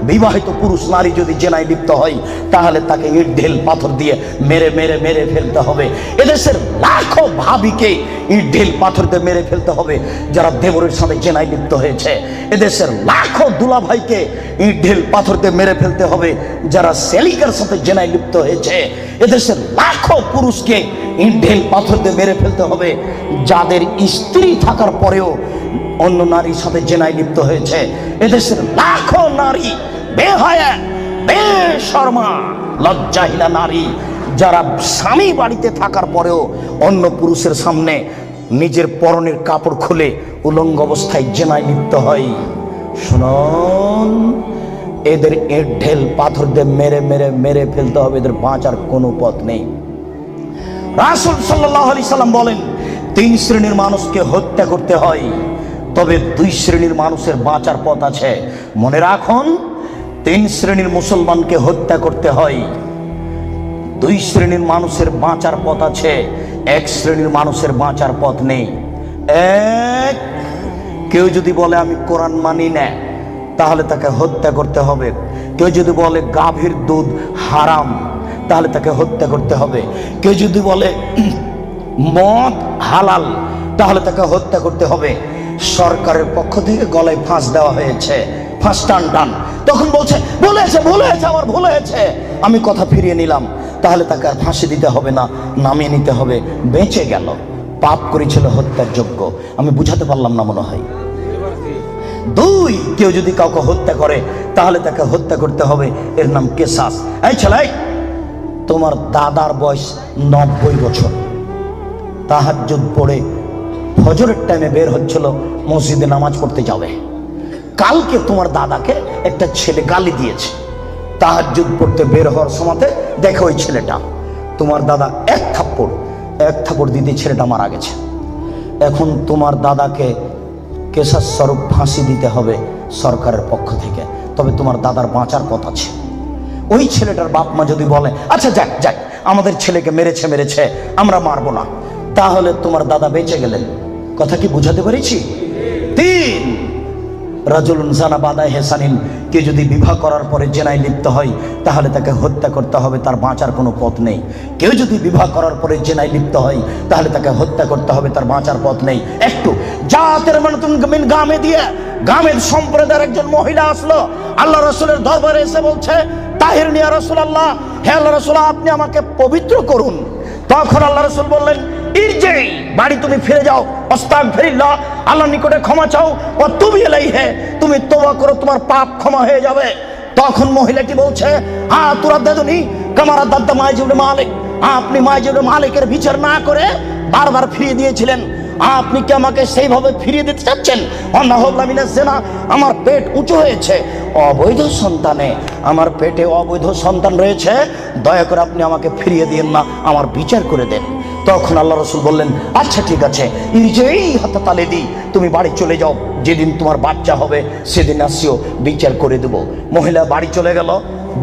বিবাহিত পুরুষ নারী যদি জেনায় লিপ্ত হয় তাহলে তাকে ইট ঢেল পাথর দিয়ে মেরে মেরে মেরে ফেলতে হবে। এদেশের লাখো ভাবিকে ইট ঢেল পাথর দিয়ে মেরে ফেলতে হবে যারা দেবরের সাথে জেনায় লিপ্ত হয়েছে। এদেশের লাখো দুলাভাইকে ইট ঢেল পাথর দিয়ে মেরে ফেলতে হবে যারা সেলিকার সাথে জেনায় লিপ্ত হয়েছে। এদেশের লাখো পুরুষকে ইট ঢেল পাথর দিয়ে মেরে ফেলতে হবে যাদের স্ত্রী থাকার পরেও অন্য নারীর সাথে জেনায় লিপ্ত হয়েছে। এদেশের লাখো নারী বেহায়া, বেশরমা, লজ্জাহীনা নারী যারা স্বামী বাড়িতে থাকার পরেও অন্য পুরুষের সামনে নিজের পরনের কাপড় খুলে উলঙ্গ অবস্থায় জেনায় লিপ্ত হয়। শুনুন, এদের ইট ঢেল পাথর দিয়ে মেরে মেরে মেরে ফেলতে হবে, এদের বাঁচার কোনো পথ নেই। রাসূল সাল্লাল্লাহু আলাইহি সাল্লাম বলেন, 3 শ্রেণীর মানুষকে হত্যা করতে হয়, তবে 2 শ্রেণীর মানুষের বাঁচার পথ আছে। মনে রাখুন, 3 শ্রেণীর মুসলমানকে হত্যা করতে হয়, 2 শ্রেণীর মানুষের বাঁচার পথ আছে, 1 শ্রেণীর মানুষের বাঁচার পথ নেই। এক, কেউ যদি বলে আমি কোরআন মানি না তাহলে তাকে হত্যা করতে হবে। কেউ যদি বলে গাভীর দুধ হারাম তাহলে তাকে হত্যা করতে হবে। কেউ যদি বলে মদ হালাল তাহলে তাকে হত্যা করতে হবে। সরকারের পক্ষ থেকে গলায় ফাঁস দেওয়া হয়েছে, ফাঁস টান। তখন বলছে ভুল হয়েছে, ভুল হয়েছে, আমার ভুল হয়েছে, আমি কথা ফিরিয়ে নিলাম। তাহলে তাকে আর ফাঁসি দিতে হবে না, নামিয়ে নিতে হবে, বেঁচে গেল। পাপ করেছিল হত্যার যোগ্য। আমি বুঝাতে পারলাম না মনে হয়। 2, কেউ যদি কাউকে হত্যা করে তাহলে তাকে হত্যা করতে হবে, এর নাম কিসাস। এই ছেলে, তোমার দাদার বয়স 90 বছর, তাহাজ্জুদ পড়ে ফজরের টাইমে বের হচ্ছিল মসজিদে নামাজ পড়তে যাবে। কালকে তোমার দাদাকে একটা ছেলে গালি দিয়েছে, তাহাজ্জুদ পড়তে বের হওয়ার সময় দেখো ওই ছেলেটা, তোমার দাদা এক থাপ্পড় দিতে ছেলেটা মারা গেছে। এখন তোমার দাদাকে কেসাস স্বরূপ ফাঁসি দিতে হবে, সরকারের পক্ষ থেকে, তবে তোমার দাদার বাঁচার পথ আছে। ওই ছেলেটার বাপ মা যদি বলে আচ্ছা যাক যাক আমাদের ছেলেকে মেরেছে আমরা মারবো না, তাহলে তোমার দাদা বেঁচে গেলেন। কথা কি বুঝাতে পেরেছি? 3, রাজুলুন জানা বাদায় হেসানিন, কে যদি বিবাহ করার পরে জেনায় লিপ্ত হয় তাহলে তাকে হত্যা করতে হবে, তার বাঁচার কোনো পথ নেই। কেউ যদি বিবাহ করার পরে জেনায় লিপ্ত হয় তাহলে তাকে হত্যা করতে হবে, তার বাঁচার পথ নেই। একটু জাতের মানুতুন গামে দিয়ে গামের সম্প্রদায়ের একজন মহিলা আসলো আল্লাহ রসুলের দরবারে, এসে বলছে তাহির নিয়া রাসূলুল্লাহ, হে আল্লাহ রাসূল আপনি আমাকে পবিত্র করুন। তখন আল্লাহ রসুল বললেন ইরজি, বাড়ি তুমি ফিরে যাও, আস্তাগফিরুল্লাহ, আল্লাহর নিকটে ক্ষমা চাও, ও তুমি ইলাইহি, তুমি তওবা করো, তোমার পাপ ক্ষমা হয়ে যাবে। তখন মহিলাটি বলছে হ্যাঁ তুরাদ্দাদুনি কামারা দাদ্দা মাইজুল মালিক, আপনি মাইজুল মালিকের বিচার না করে বারবার ফিরিয়ে দিয়েছিলেন, আপনি কি আমাকে সেইভাবে ফিরিয়ে দিতে চাচ্ছেন? আমার পেট উঁচু হয়েছে, অবৈধ সন্তানে আমার পেটে অবৈধ সন্তান রয়েছে, দয়া করে আপনি আমাকে ফিরিয়ে দিন না, আমার বিচার করে দেন। তখন আল্লাহ রসুল বললেন আচ্ছা ঠিক আছে, ইরজেই হাতে তালে দিই, তুমি বাড়ি চলে যাও, যেদিন তোমার বাচ্চা হবে সেদিন আসিও, বিচার করে দেব। মহিলা বাড়ি চলে গেল।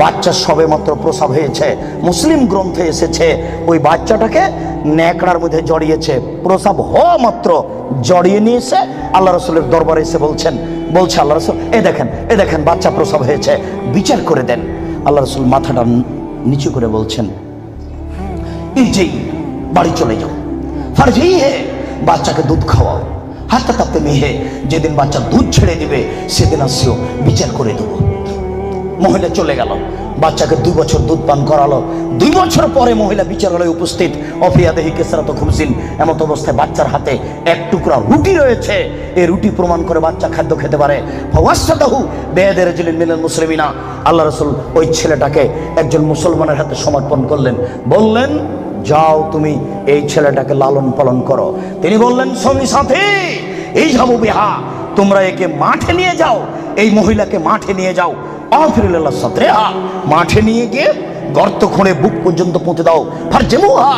বাচ্চা সবে মাত্র প্রসব হয়েছে, মুসলিম গ্রন্থে এসেছে ওই বাচ্চাটাকে ন্যাকড়ার মধ্যে জড়িয়েছে, প্রসব হওয়া মাত্র জড়িয়ে নিয়ে এসে আল্লাহ রসুলের দরবারে এসে বলছে আল্লাহ রসুল এ দেখেন বাচ্চা প্রসব হয়েছে, বিচার করে দেন। আল্লাহ রসুল মাথাটা নিচু করে বলছেন ইরজি, বাড়ি চলে যাও, ফারজি হে, বাচ্চাকে দুধ খাওয়াও, হাতে তাপতে মেহে, যেদিন বাচ্চা দুধ ছেড়ে দিবে সেদিন আসিও, বিচার করে দেবো। মহিলা চলে গেল, বাচ্চাকে 2 বছর দুধ পান করালো। 2 বছর পরে মহিলা বিচারালয়ে উপস্থিত, অফিয়াদেহি কেসরাত খুমসিন, এমত অবস্থায় বাচ্চার হাতে এক টুকরা রুটি রয়েছে। এই রুটি প্রমাণ করে বাচ্চা খাদ্য খেতে পারে। ফাওয়াসাদাহু বেয়াদের রাজুলিন মিনাল মুসলিমিনা, আল্লাহ রাসূল ওই ছেলেটাকে একজন মুসলমানের হাতে সমর্পণ করলেন, বললেন যাও তুমি এই ছেলেটাকে লালন পালন করো। তিনি বললেন সঙ্গী সাথী এই যাবো বিহা, তোমরা একে মাঠে নিয়ে যাও, এই মহিলাকে মাঠে নিয়ে যাও, আফিরুল্লাহ সাথে মাঠে নিয়ে গিয়ে গর্ত খুঁড়ে বুক পর্যন্ত পুঁতে দাও, ফারজেমুহা,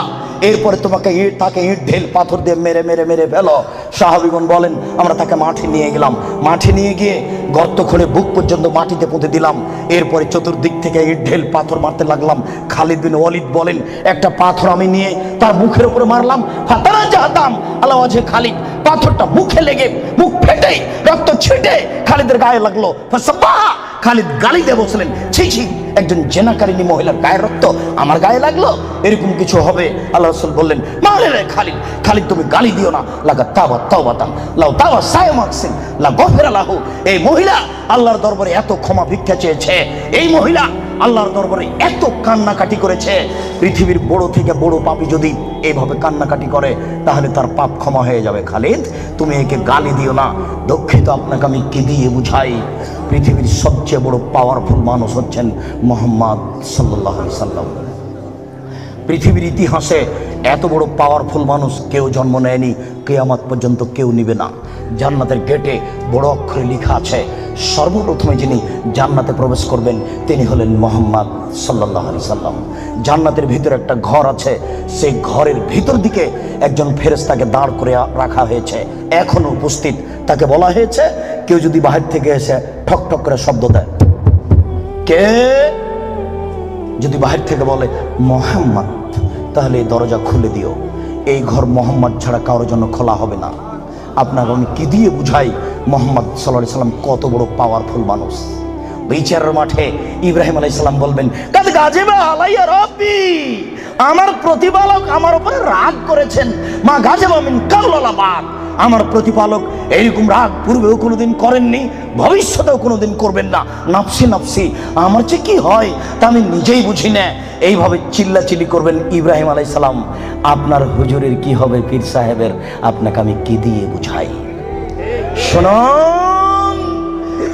এরপরে তোমাকে তাকে ইট ঢেল পাথর দিয়ে মেরে মেরে মেরে ফেলো। সাহাবীগণ বলেন আমরা তাকে মাঠে নিয়ে গেলাম, মাঠে নিয়ে গিয়ে গর্ত খুঁড়ে বুক পর্যন্ত মাটিতে পুঁতে দিলাম, এরপরে চতুর্দিক থেকে ইট ঢেল পাথর মারতে লাগলাম। খালিদ বিন ওয়ালিদ বলেন একটা পাথর আমি নিয়ে তার মুখের উপরে মারলাম, ফাতারা জাহাদাম আল্লাহ ওয়াজহে খালিদ, পাথরটা মুখে লেগে মুখ ফেটে রক্ত ছিটে খালিদের গায়ে লাগলো। ফাসাব্বাহা, খালিদ গালি দিয়ে বলছিলেন ছি ছি, একজন জেনাকারিনী মহিলার গায়ের রক্ত আমার গায়ে লাগলো, এরকম কিছু হবে? আল্লাহ রাসূল বললেন মারে রে খালিদ, খালিদ তুমি গালি দিও না, লাগা তাওবা তাওবাতান লাউ তাওয়া সায়মাকসিন লা গফিরা লাহু। এই মহিলা আল্লাহর দরবারে এত ক্ষমা ভিক্ষা চেয়েছে, এই মহিলা আল্লাহর দরবারে এত কান্নাকাটি করেছে, পৃথিবীর বড় থেকে বড় পাপী যদি এইভাবে কান্নাকাটি করে তাহলে তার পাপ ক্ষমা হয়ে যাবে। খালিদ তুমি একে গালি দিও না, দুঃখিত আপনাকে আমি কি দিয়ে বুঝাই, পৃথিবীর সবচেয়ে বড় পাওয়ারফুল মানুষ হচ্ছেন মুহাম্মদ সাল্লাল্লাহু আলাইহি সাল্লাম। পৃথিবীর ইতিহাসে এত বড় পাওয়ারফুল মানুষ কেউ জন্ম নেয়নি, কিয়ামত পর্যন্ত কেউ নিবে না। জান্নাতের গেটে বড় অক্ষরে লেখা আছে সর্বপ্রথমে যিনি জান্নাতে প্রবেশ করবেন তিনি হলেন মুহাম্মদ সাল্লাল্লাহু আলাইহি সাল্লাম। জান্নাতের ভিতরে একটা ঘর আছে, সেই ঘরের ভিতর দিকে একজন ফেরেশতাকে দাঁড় করে রাখা হয়েছে, এখনো উপস্থিত। তাকে বলা হয়েছে কেউ যদি বাহির থেকে এসে ঠক ঠক করে শব্দ দেয়, কে যদি বাহির থেকে বলে মুহাম্মদ, তাহলে এই দরজা খুলে দিও, এই ঘর মুহাম্মদ ছাড়া কারোর জন্য খোলা হবে না। আপনাকে আমি কি দিয়ে বুঝাই মুহাম্মদ সাল্লাল্লাহু আলাইহি সাল্লাম কত বড় পাওয়ারফুল মানুষ। বিচারের মাঠে ইব্রাহিম আলাইহিস সালাম বলবেন কাদ গাজিবা আলাইয়া রাব্বি, আমার প্রতিপালক আমার উপরে রাগ করেছেন, মা গাজিবা মিন কাবলাবাদ, আমার প্রতিপালক এইরকম রাগ পূর্বেও কোনোদিন করেননি, ভবিষ্যতেও কোনোদিন করবেন না। নাফসি নাফসি, আমার যে কি হয় তা আমি নিজেই বুঝি না, এইভাবে চিল্লাচিল্লি করবেন ইব্রাহিম আলাইহিস সালাম। আপনার হুজুরের কি হবে, পীর সাহেবের, আপনাকে আমি কি দিয়ে বুঝাই? শুনুন,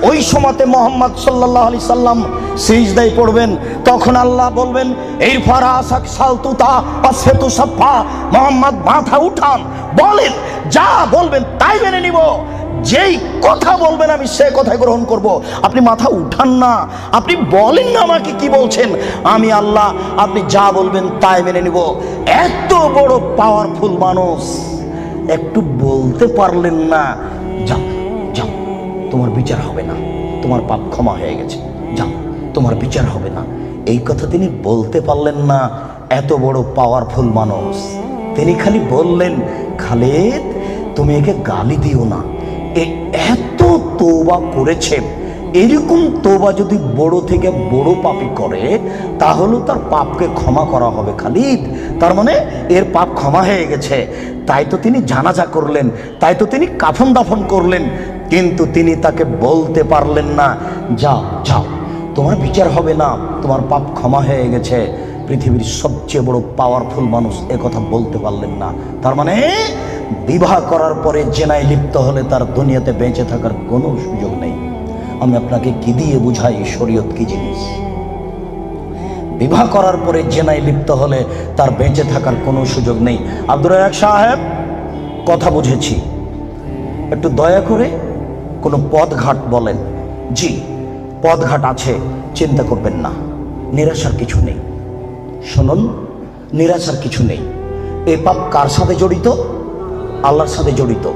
ওই সময়তে মুহাম্মদ সাল্লাল্লাহু আলাইহি সাল্লাম সিজদায় পড়বেন, তখন আল্লাহ বলবেন এই ফারাসাক সালতুতা আসেতু সাফা, মুহাম্মদ মাথা উঠান, বলেন যা বলবেন তাই মেনে নিব, যেই কথা বলবেন আমি সে কথাই গ্রহণ করব। আপনি মাথা উঠান না, আপনি বলেন না আমাকে কি বলছেন, আমি আল্লাহ, আপনি যা বলবেন তাই মেনে নিব। এত বড় পাওয়ারফুল মানুষ একটু বলতে পারলেন না, যাও যাও তোমার বিচার হবে না, তোমার পাপ ক্ষমা হয়ে গেছে, যাও, তোমার বিচার হবে না। এই কথা তিনি বলতে পারলেন না। এত বড় পাওয়ারফুল মানুষ, তিনি খালি বললেন, খালিদ তুমি একে গালি দিও না, এ এত তওবা করেছে, এরকম তওবা যদি বড় থেকে বড় পাপী করে তাহলে তার পাপকে ক্ষমা করা হবে খালিদ, তার মানে এর পাপ ক্ষমা হয়ে গেছে। তাই তো তিনি জানাজা করলেন, তাই তো তিনি কাফন দাফন করলেন, কিন্তু তিনি তাকে বলতে পারলেন না, যাও যাও, তোমার বিচার হবে না, তোমার পাপ ক্ষমা হয়ে গেছে। পৃথিবীর সবচেয়ে বড় পাওয়ারফুল মানুষ এ কথা বলতে পারলেন না। তার মানে বিবাহ করার পরে জেনায় লিপ্ত হলে তার দুনিয়াতে বেঁচে থাকার কোনো সুযোগ নেই। আমি আপনাকে কি দিয়ে বুঝাই শরীয়ত কি জিনিস? বিবাহ করার পরে জেনায় লিপ্ত হলে তার বেঁচে থাকার কোনো সুযোগ নেই। আব্দুর রাজ্জাক সাহেব, কথা বুঝেছি, একটু দয়া করে কোনো পথঘাট বলেন। জি, পথঘাট আছে, চিন্তা করবেন না, নিরাশার কিছু নেই। শুনুন, নিরাশার কিছু নেই। এই পাপ কার সাথে জড়িত? আল্লাহর সাথে জড়িত।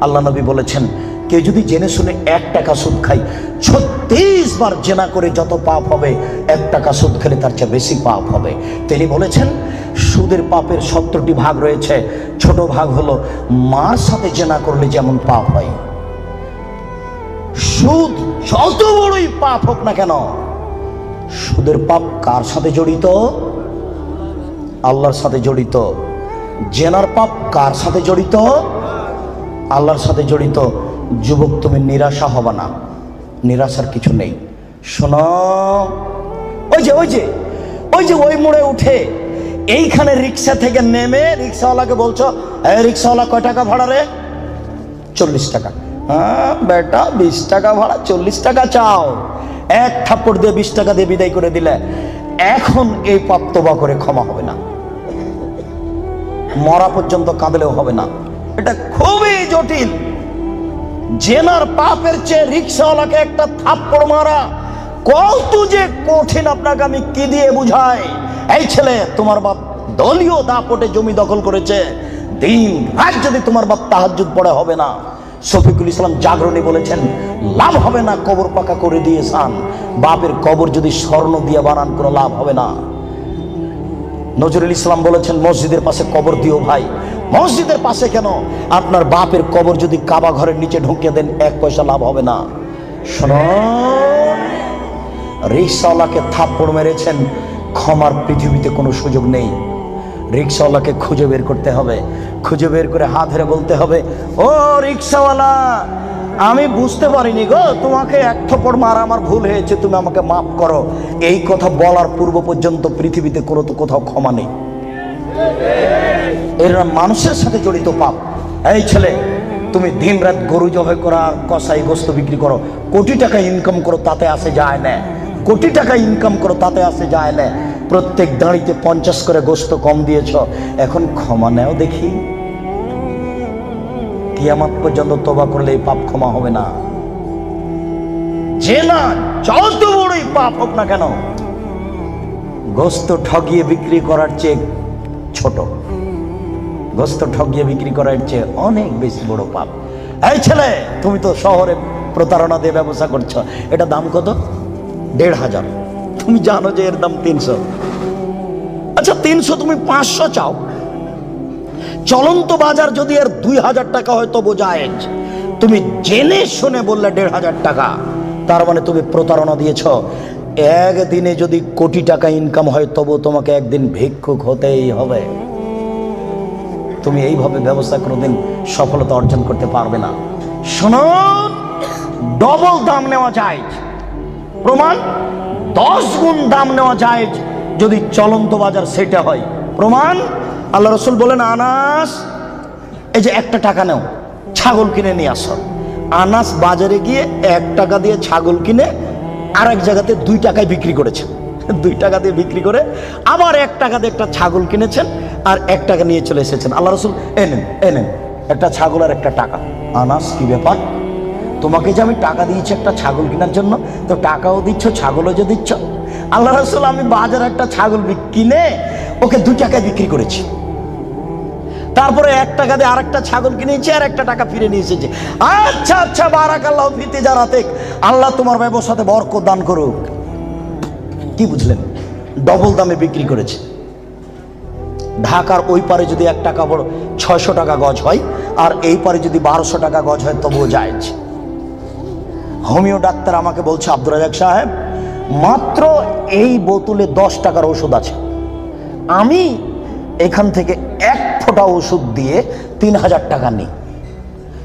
আল্লাহ নবী বলেছেন, কেউ যদি জেনে শুনে 1 টাকা সুদ খায়, 36 বার জেনা করে যত পাপ হবে, 1 টাকা সুদ খেলে তার চেয়ে বেশি পাপ হবে। তিনি বলেছেন, সুদের পাপের 70টি ভাগ রয়েছে। ছোট ভাগ হলো মার সাথে জেনা করলে যেমন পাপ হয়। সুদ যত বড়ই পাপ হোক না কেন, সুদের পাপ কার সাথে জড়িত? আল্লাহর সাথে জড়িত। জেনার পাপ কার সাথে জড়িত? আল্লাহর সাথে জড়িত। যুবক, তুমি নিরাশা হবে না, নিরাশার কিছু নেই। শোনো, ওই মোড়ে উঠে এইখানে রিক্সা থেকে নেমে রিক্সাওয়ালাকে বলছো, রিক্সাওয়ালা কয় টাকা ভাড়া রে? 40 টাকা। হ্যাঁ বেটা, 20 টাকা ভাড়া, 40 টাকা চাও। এক থাপ্পড় দিয়ে 20 টাকা দিয়ে বিদায় করে দিলে। এখন এই পাপ তওবা করে ক্ষমা হবে না, মরা পর্যন্ত কাঁদলেও হবে না। এটা খুবই জটিল। জেনার পাপের চেয়ে রিক্সাওয়ালাকে একটা থাপ্পড় মারা কত যে কঠিন, আপনাকে আমি কি দিয়ে বুঝাই? এই ছেলে, তোমার বাপ দলীয় দাপটে জমি দখল করেছে, দিন রাত যদি তোমার বাপ তাহাজ্জুদ পড়ে হবে না। শফিকুল ইসলাম জাগরণী বলেছেন, লাভ হবে না, কবর পাকা করে দিয়েছেন। বাপের কবর যদি স্বর্ণ দিয়ে বানান, কোনো লাভ হবে না। নজরুল ইসলাম বলেছেন, মসজিদের পাশে কবর দিও ভাই। মসজিদের পাশে কেন, আপনার বাপের কবর যদি কাবা ঘরের নিচে ঢুকিয়ে দেন, 1 পয়সা লাভ হবে না। শোনো, রিক্সাওয়ালাকে থাপ্পড় মেরেছেন, ক্ষমার পৃথিবীতে কোনো সুযোগ নেই। রিক্সাওয়ালাকে খুঁজে বের করতে হবে, খুঁজে বের করে হাত ধরে বলতে হবে, ও রিক্সাওয়ালা, আমি বুঝতে পারিনি গো, তোমাকে 1 থাপ্পড় মারা আমার ভুল হয়েছে, তুমি আমাকে মাফ করো। এই কথা বলার পূর্ব পর্যন্ত পৃথিবীতে কোথাও ক্ষমা নেই। এরা মানুষের সাথে জড়িত পাপ। এই ছেলে, তুমি দিন রাত গরু জবাই করা, কসাই গোস্ত বিক্রি করো, কোটি টাকা ইনকাম করো, তাতে আসে যায় না। কোটি টাকা ইনকাম করো, তাতে আসে যায় না। প্রত্যেক দাঁড়িতে 50 করে গোস্ত কম দিয়েছ, এখন ক্ষমা নেও দেখি। কিয়ামত পর্যন্ত তওবা করলে এই পাপ ক্ষমা হবে না। জেনা যত বড়ই পাপ হোক না কেন, গোস্ত ঠগিয়ে বিক্রি করার চেয়ে ছোট, গোস্ত ঠগিয়ে বিক্রি করার চেয়ে অনেক বেশি বড় পাপ। এই ছেলে, তুমি তো শহরে প্রতারণা দিয়ে ব্যবসা করছো, এটা দাম কত? 1500। তুমি জানো যে এর দাম 300। আচ্ছা 300, তুমি 500 চাও। চলন্ত বাজার যদি এর 2000 টাকা হয় তবু জায়েজ। তুমি জেনে শুনে বললে 1500 টাকা, তার মানে তুমি প্রতারণা দিয়েছ। একদিনে যদি কোটি টাকা ইনকাম হয় তবু তোমাকে একদিন ভিক্ষুক হতেই হবে। তুমি এইভাবে ব্যবসা কোনোদিন সফলতা অর্জন করতে পারবে না। শুনুন, ডবল দাম নেওয়া যায়, প্রমাণ 10 গুণ দাম নেওয়া যায় যদি চলন্ত বাজার সেটা হয়। প্রমাণ, আল্লাহ রসুল বলেন, আনাস, এই যে 1 টাকা নাও, ছাগল কিনে নিয়ে আসো। আনাস বাজারে গিয়ে 1 টাকা দিয়ে ছাগল কিনে আরেক জায়গাতে 2 টাকায় বিক্রি করেছেন। 2 টাকা দিয়ে বিক্রি করে আবার 1 টাকা দিয়ে একটা ছাগল কিনেছেন আর 1 টাকা নিয়ে চলে এসেছেন। আল্লাহ রসুল, এনেন একটা ছাগল আর 1 টাকা। আনাস, কি ব্যাপার? তোমাকে যে আমি টাকা দিয়েছি একটা ছাগল কেনার জন্য, তো টাকাও দিচ্ছ, ছাগলও যে দিচ্ছ। আল্লাহ রসুল, আমি বাজারে একটা ছাগল কিনে ওকে 2 টাকায় বিক্রি করেছি। তারপরে 1 টাকা দিয়ে আরেকটা ছাগল কিনেছি আর 1 টাকা ফিরে নিয়ে এসেছে। আচ্ছা আচ্ছা, বারাকাল্লাহু ফি তিজারাতিক, আল্লাহ তোমার ব্যবসাতে বরকত দান করুক। কি বুঝলেন? ডবল দামে বিক্রি করেছে। ঢাকার ওই পারে যদি 1 টাকা বড় 600 টাকা গজ হয়, আর এই পারে যদি 1200 টাকা গজ হয় তবুও জায়েজ। হোমিও ডাক্তার আমাকে বলছে, আব্দুর রাজাক সাহেব, মাত্র এই বোতলে 10 টাকার ওষুধ আছে, আমি এখান থেকে 1 ফোঁটা ওষুধ দিয়ে 3000 টাকা নিই,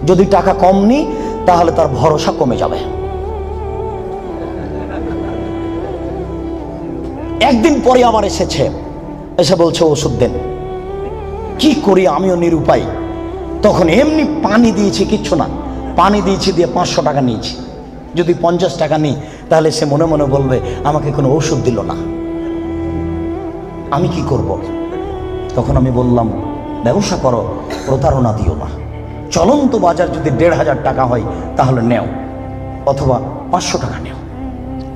যদি টাকা কম নিই তাহলে তার ভরসা কমে যাবে। একদিন পরে আবার এসেছে, এসে বলছে ওষুধ দেন। কি করি, আমিও নিরুপায়। তখন এমনি পানি দিয়েছি, কিচ্ছু না, পানি দিয়েছি, দিয়ে 500 টাকা নিয়েছি। যদি 50 টাকা নিই তাহলে সে মনে মনে বলবে আমাকে কোনো ওষুধ দিল না, আমি কি করব? তখন আমি বললাম, ব্যবসা করো, প্রতারণা দিও না। চলন্ত বাজার যদি 1500 টাকা হয় তাহলে নেও, অথবা 500 টাকা নেও,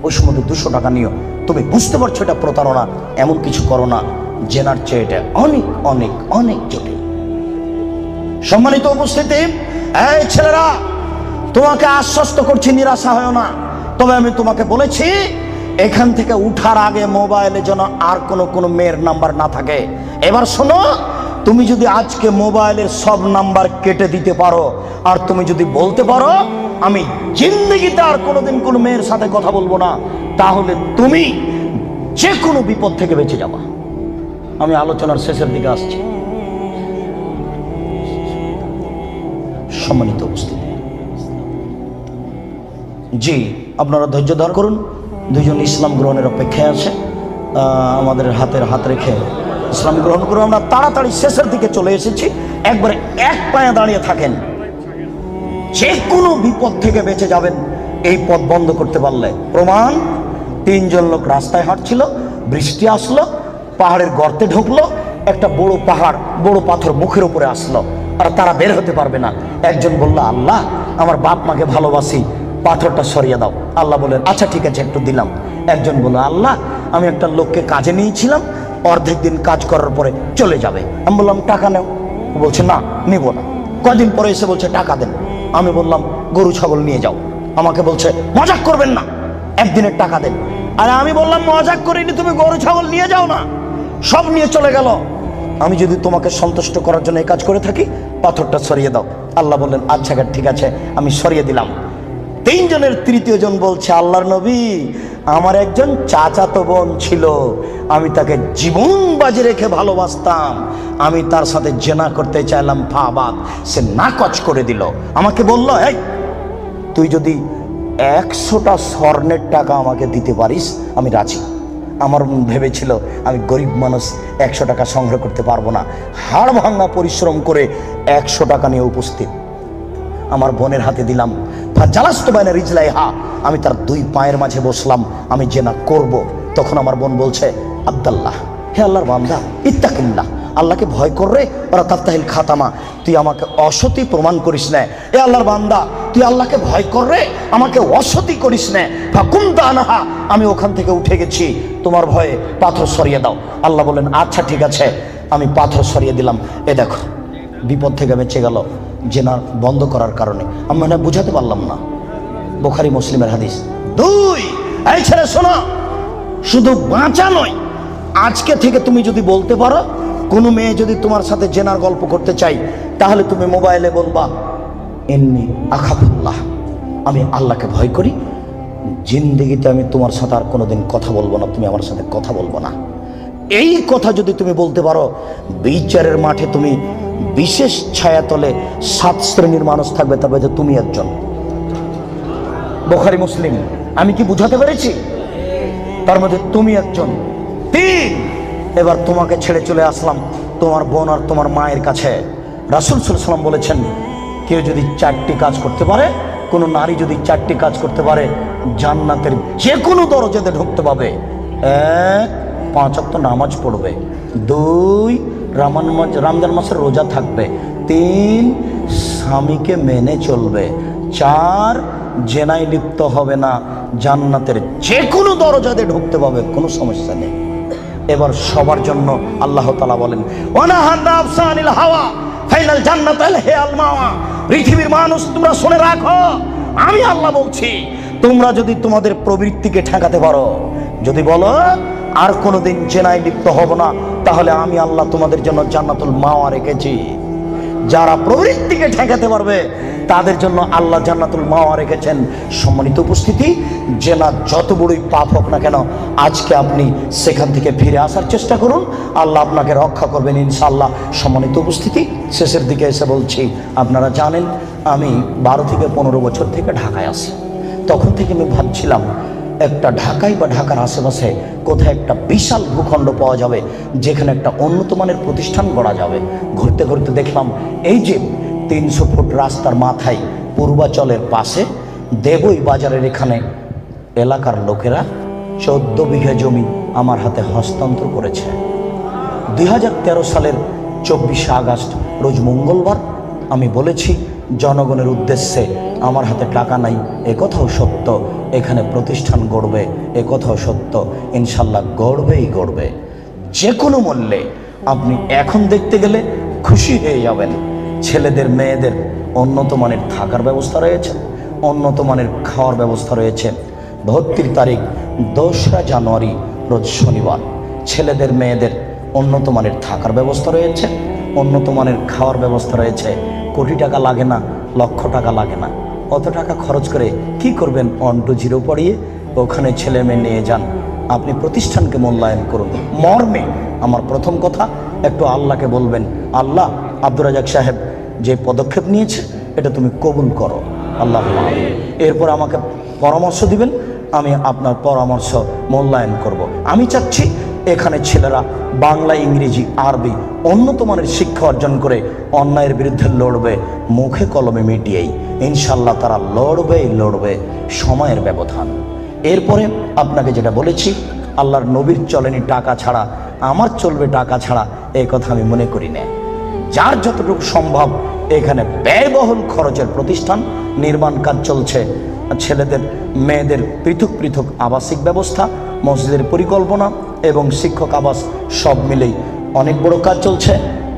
ওই সময় 200 টাকা নিও। তুমি বুঝতে পারছো এটা প্রতারণা, এমন কিছু করো না, জেনার চেয়ে এটা অনেক অনেক অনেক জটিল। সম্মানিত উপস্থিতি, এই ছেলেরা, তোমাকে আশ্বস্ত করছি, নিরাশা হয় না। তবে আমি তোমাকে বলেছি, এখান থেকে উঠার আগে মোবাইলে যেন আর কোনো মেয়ের নাম্বার না থাকে। এবার শোনো, তুমি যদি আজকে মোবাইলের সব নাম্বার কেটে দিতে পারো, আর তুমি যদি বলতে পারো আমি জিন্দেগিতে আর কোনোদিন কোনো মেয়ের সাথে কথা বলবো না, তাহলে তুমি যে কোনো বিপদ থেকে বেঁচে যাবা। আমি আলোচনার শেষের দিকে আসছি। সম্মানিত উপস্থিতি, জি, আপনারা ধৈর্য ধারণ করুন। 2 জন ইসলাম গ্রহণের অপেক্ষায় আছে, আমাদের হাতের হাত রেখে ইসলাম গ্রহণ করুন। আমরা তাড়াতাড়ি শেষের দিকে চলে এসেছি। একবারে 1 পায়ে দাঁড়িয়ে থাকেন, যে কোনো বিপদ থেকে বেঁচে যাবেন এই পথ বন্ধ করতে পারলে। প্রমাণ, 3 জন লোক রাস্তায় হাঁটছিল, বৃষ্টি আসলো, পাহাড়ের গর্তে ঢুকলো, একটা বড় পাহাড়, বড় পাথর মুখের উপরে আসলো, আর তারা বের হতে পারবে না। একজন বলল, আল্লাহ, আমার বাপ মাকে ভালোবাসি, পাথরটা সরিয়ে দাও। আল্লাহ বলেন, আচ্ছা ঠিক আছে, একটু দিলাম। একজন বলল, আল্লাহ, আমি একটা লোককে কাজে নিয়েছিলাম, অর্ধেক দিন কাজ করার পরে চলে যাবে। আমি বললাম, টাকা নেও। বলছে, না, নিব না। কদিন পরে এসে বলছে, টাকা দেন। আমি বললাম, গরু ছাগল নিয়ে যাও। আমাকে বলছে, মজাক করবেন না, একদিনের টাকা দেন। আর আমি বললাম, মজাক করিনি, তুমি গরু ছাগল নিয়ে যাও না। সব নিয়ে চলে গেল। আমি যদি তোমাকে সন্তুষ্ট করার জন্য এই কাজ করে থাকি, পাথরটা সরিয়ে দাও। আল্লাহ বললেন, আচ্ছা ঠিক আছে, আমি সরিয়ে দিলাম। 3 জনের 3য় জন বলছে, আল্লাহর নবী, আমার একজন চাচাতো বোন ছিল, আমি তাকে জীবন বাজি রেখে ভালোবাসতাম, আমি তার সাথে জেনা করতে চাইলাম, ফাবাদ, সে নাকচ করে দিল। আমাকে বলল, এই তুই যদি 100টা স্বর্ণের টাকা আমাকে দিতে পারিস আমি রাজি। আমার ভেবেছিল আমি গরিব মানুষ, 100 টাকা সংগ্রহ করতে পারবো না। হাড় ভাঙা পরিশ্রম করে 100 টাকা নিয়ে উপস্থিত, আমার বোনের হাতে দিলাম। ফাজালাস্তু বাইনা রিজলাইহা, আমি তার 2 পায়ের মাঝে বসলাম, আমি জেনা করব। তখন আমার বোন বলছে, আব্দুল্লাহ, হে আল্লাহর বান্দা, ইত্তাকিল্লাহ, আল্লাহকে ভয় কর রে, ওরা তাফতাহিল খাতামা, তুই আমাকে অসতী প্রমাণ করিস না। এ আল্লাহর বান্দা, তুই আল্লাহকে ভয় কর রে, আমাকে অসতী করিস না। ফাকুমতা আনহা, আমি ওখান থেকে উঠে গেছি, তোমার ভয়ে পাথর সরিয়ে দাও। আল্লাহ বলেন, আচ্ছা ঠিক আছে, আমি পাথর সরিয়ে দিলাম। এ দেখো, বিপদ থেকে বেঁচে গেল জেনা বন্ধ করার কারণে। আমি মানে বুঝাতে পারলাম না। বুখারী মুসলিমের হাদিস। 2, এই ছেলে শোনো, শুধু বাঁচা নয়, আজকে থেকে তুমি যদি বলতে পারো, কোনো মেয়ে যদি তোমার সাথে জেনার গল্প করতে চাই, তাহলে তুমি মোবাইলে বলবা, ইন্নী আখাফুল্লাহ, আমি আল্লাহকে ভয় করি, জিন্দেগিতে আমি তোমার সাথে আর কোনোদিন কথা বলবো না, তুমি আমার সাথে কথা বলবো না। এই কথা যদি তুমি বলতে পারো, বিচারের মাঠে তুমি বিশেষ ছায়াতলে 7 শ্রেণীর মানুষ থাকবে, তার মধ্যে তুমি একজন। বুখারী মুসলিম। আমি কি বুঝাতে পেরেছি? তার মধ্যে তুমি একজন। 3, এবার তোমাকে ছেড়ে চলে আসলাম তোমার বোন আর তোমার মায়ের কাছে। রাসূল সাল্লাল্লাহু আলাইহি ওয়াসাল্লাম বলেছেন, কেউ যদি 4টি কাজ করতে পারে, কোনো নারী যদি 4টি কাজ করতে পারে, জান্নাতের যে কোনো দরজাতে ঢুকতে পাবে। 1, 5 ওয়াক্ত নামাজ পড়বে। 2, রমজান মাসের রোজা থাকবে। 3, স্বামীকে মেনে চলবে। 4, জেনায় লিপ্ত হবে না, জান্নাতের যে কোনো দরজাতে ঢুকতে পাবে, কোনো সমস্যা নেই। এবার সবার জন্য আল্লাহ তাআলা বলেন, ওয়ানাহান নাফসানিল হাওয়া ফাইনাল জান্নাতাল হিয়াল মাওয়া। পৃথিবীর মানুষ তোমরা শুনে রাখো, আমি আল্লাহ বলছি, তোমরা যদি তোমাদের প্রবৃত্তিকে ঠেকাতে পারো, যদি বলো আর কোনোদিন জেনায় লিপ্ত হব না, তাহলে আমি আল্লাহ তোমাদের জন্য জান্নাতুল মাওয়া রেখেছি। যারা প্রবৃত্তিকে ঠেকাতে পারবে তাদের জন্য আল্লাহ জান্নাতুল মাওয়া রেখেছেন। সম্মানিত উপস্থিতি, জেনা যত বড়ই পাপ হোক না কেন, আজকে আপনি সেখান থেকে ফিরে আসার চেষ্টা করুন, আল্লাহ আপনাকে রক্ষা করবেন ইনশাআল্লাহ। সম্মানিত উপস্থিতি, শেষের দিকে এসে বলছি, আপনারা জানেন আমি 12 থেকে 15 বছর থেকে ঢাকায় আছি। তখন থেকে আমি ভাবছিলাম একটা ঢাকায় বা ঢাকার আশেপাশে কোথায় একটা বিশাল ভূখণ্ড পাওয়া যাবে যেখানে একটা উন্নত মানের প্রতিষ্ঠান গড়া যাবে। ঘুরতে ঘুরতে দেখলাম এই যে 300 ফুট রাস্তার মাথায় পূর্বাচলের পাশে দেবই বাজারের এখানে এলাকার লোকেরা 14 বিঘা জমি আমার হাতে হস্তান্তর করেছে। 2013 সালের 24শে আগস্ট রোজ মঙ্গলবার আমি বলেছি জনগণের উদ্দেশ্যে আমার হাতে টাকা নাই, একথাও সত্য, এখানে প্রতিষ্ঠান গড়বে, একথাও সত্য, ইনশাল্লাহ গড়বেই গড়বে যে কোনো মূল্যে। আপনি এখন দেখতে গেলে খুশি হয়ে যাবেন। ছেলেদের মেয়েদের উন্নত মানের থাকার ব্যবস্থা রয়েছে, উন্নত মানের খাওয়ার ব্যবস্থা রয়েছে। ভর্তির তারিখ 2রা জানুয়ারি রোজ শনিবার। ছেলেদের মেয়েদের উন্নত মানের থাকার ব্যবস্থা রয়েছে, উন্নত মানের খাওয়ার ব্যবস্থা রয়েছে। কোটি টাকা লাগে না, লক্ষ টাকা লাগে না। অত টাকা খরচ করে কি করবেন? 1 to 0 পড়িয়ে ওখানে ছেলে মেয়ে নিয়ে যান। আপনি প্রতিষ্ঠানকে মূল্যায়ন করুন। মর্মে আমার প্রথম কথা, একটু আল্লাহকে বলবেন, আল্লাহ আব্দুর রাজাক সাহেব যে পদক্ষেপ নিয়েছে এটা তুমি কবুল করো আল্লাহ। এরপর আমাকে পরামর্শ দিবেন, আমি আপনার পরামর্শ মূল্যায়ন করব। আমি চাচ্ছি এখানে ছেলেরা বাংলা, ইংরেজি, আরবি উন্নত মানের শিক্ষা অর্জন করে অন্যায়ের বিরুদ্ধে লড়বে, মুখে কলমে মিটিয়েই ইনশাল্লাহ তারা লড়বে। সময়ের ব্যবধান। এরপরে আপনাকে যেটা বলেছি, আল্লাহর নবীর চলেনি টাকা ছাড়া, আমার চলবে টাকা ছাড়া, এই কথা আমি মনে করি না। যার যতটুকু সম্ভব এখানে ব্যয়বহুল খরচের প্রতিষ্ঠান নির্মাণ কাজ চলছে। ছেলেদের মেয়েদের পৃথক পৃথক আবাসিক ব্যবস্থা, মসজিদের পরিকল্পনা এবং শিক্ষক আবাস সব মিলেই অনেক বড় কাজ চলছে।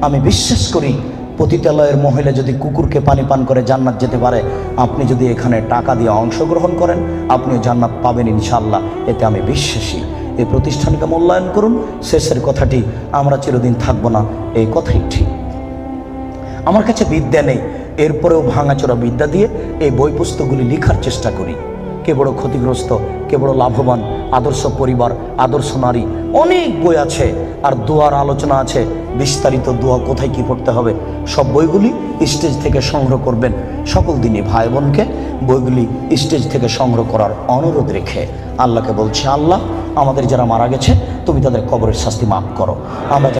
আমি বিশ্বাস করি পতিতালয়ের মহিলা যদি কুকুরকে পানি পান করে জান্নাত যেতে পারে, আপনি যদি এখানে টাকা দিয়ে অংশগ্রহণ করেন আপনিও জান্নাত পাবেন ইনশাআল্লাহ। এতে আমি বিশ্বাসী। এই প্রতিষ্ঠানকে মূল্যায়ন করুন। শেষের কথাটি, আমরা চিরদিন থাকবো না, এই কথাই ঠিক। আমার কাছে বিদ্যা নেই, এরপরেও ভাঙাচোরা বিদ্যা দিয়ে এই বই পুস্তকগুলি লেখার চেষ্টা করি। কে বড় ক্ষতিগ্রস্ত, কে বড় লাভবান, আদর্শ পরিবার, আদর্শ নারী, অনেক বই আছে। আর দোয়ার আলোচনা আছে, বিস্তারিত দোয়া কোথায় কি পড়তে হবে, সব বইগুলি স্টেজ থেকে সংগ্রহ করবেন। সকল দিনই ভাই বোনকে বইগুলি স্টেজ থেকে সংগ্রহ করার অনুরোধ রেখে আল্লাহকে বলছি, আল্লাহ আমাদের যারা মারা গেছে তুমি তাদের কবরের শাস্তি মাফ করো। আমরা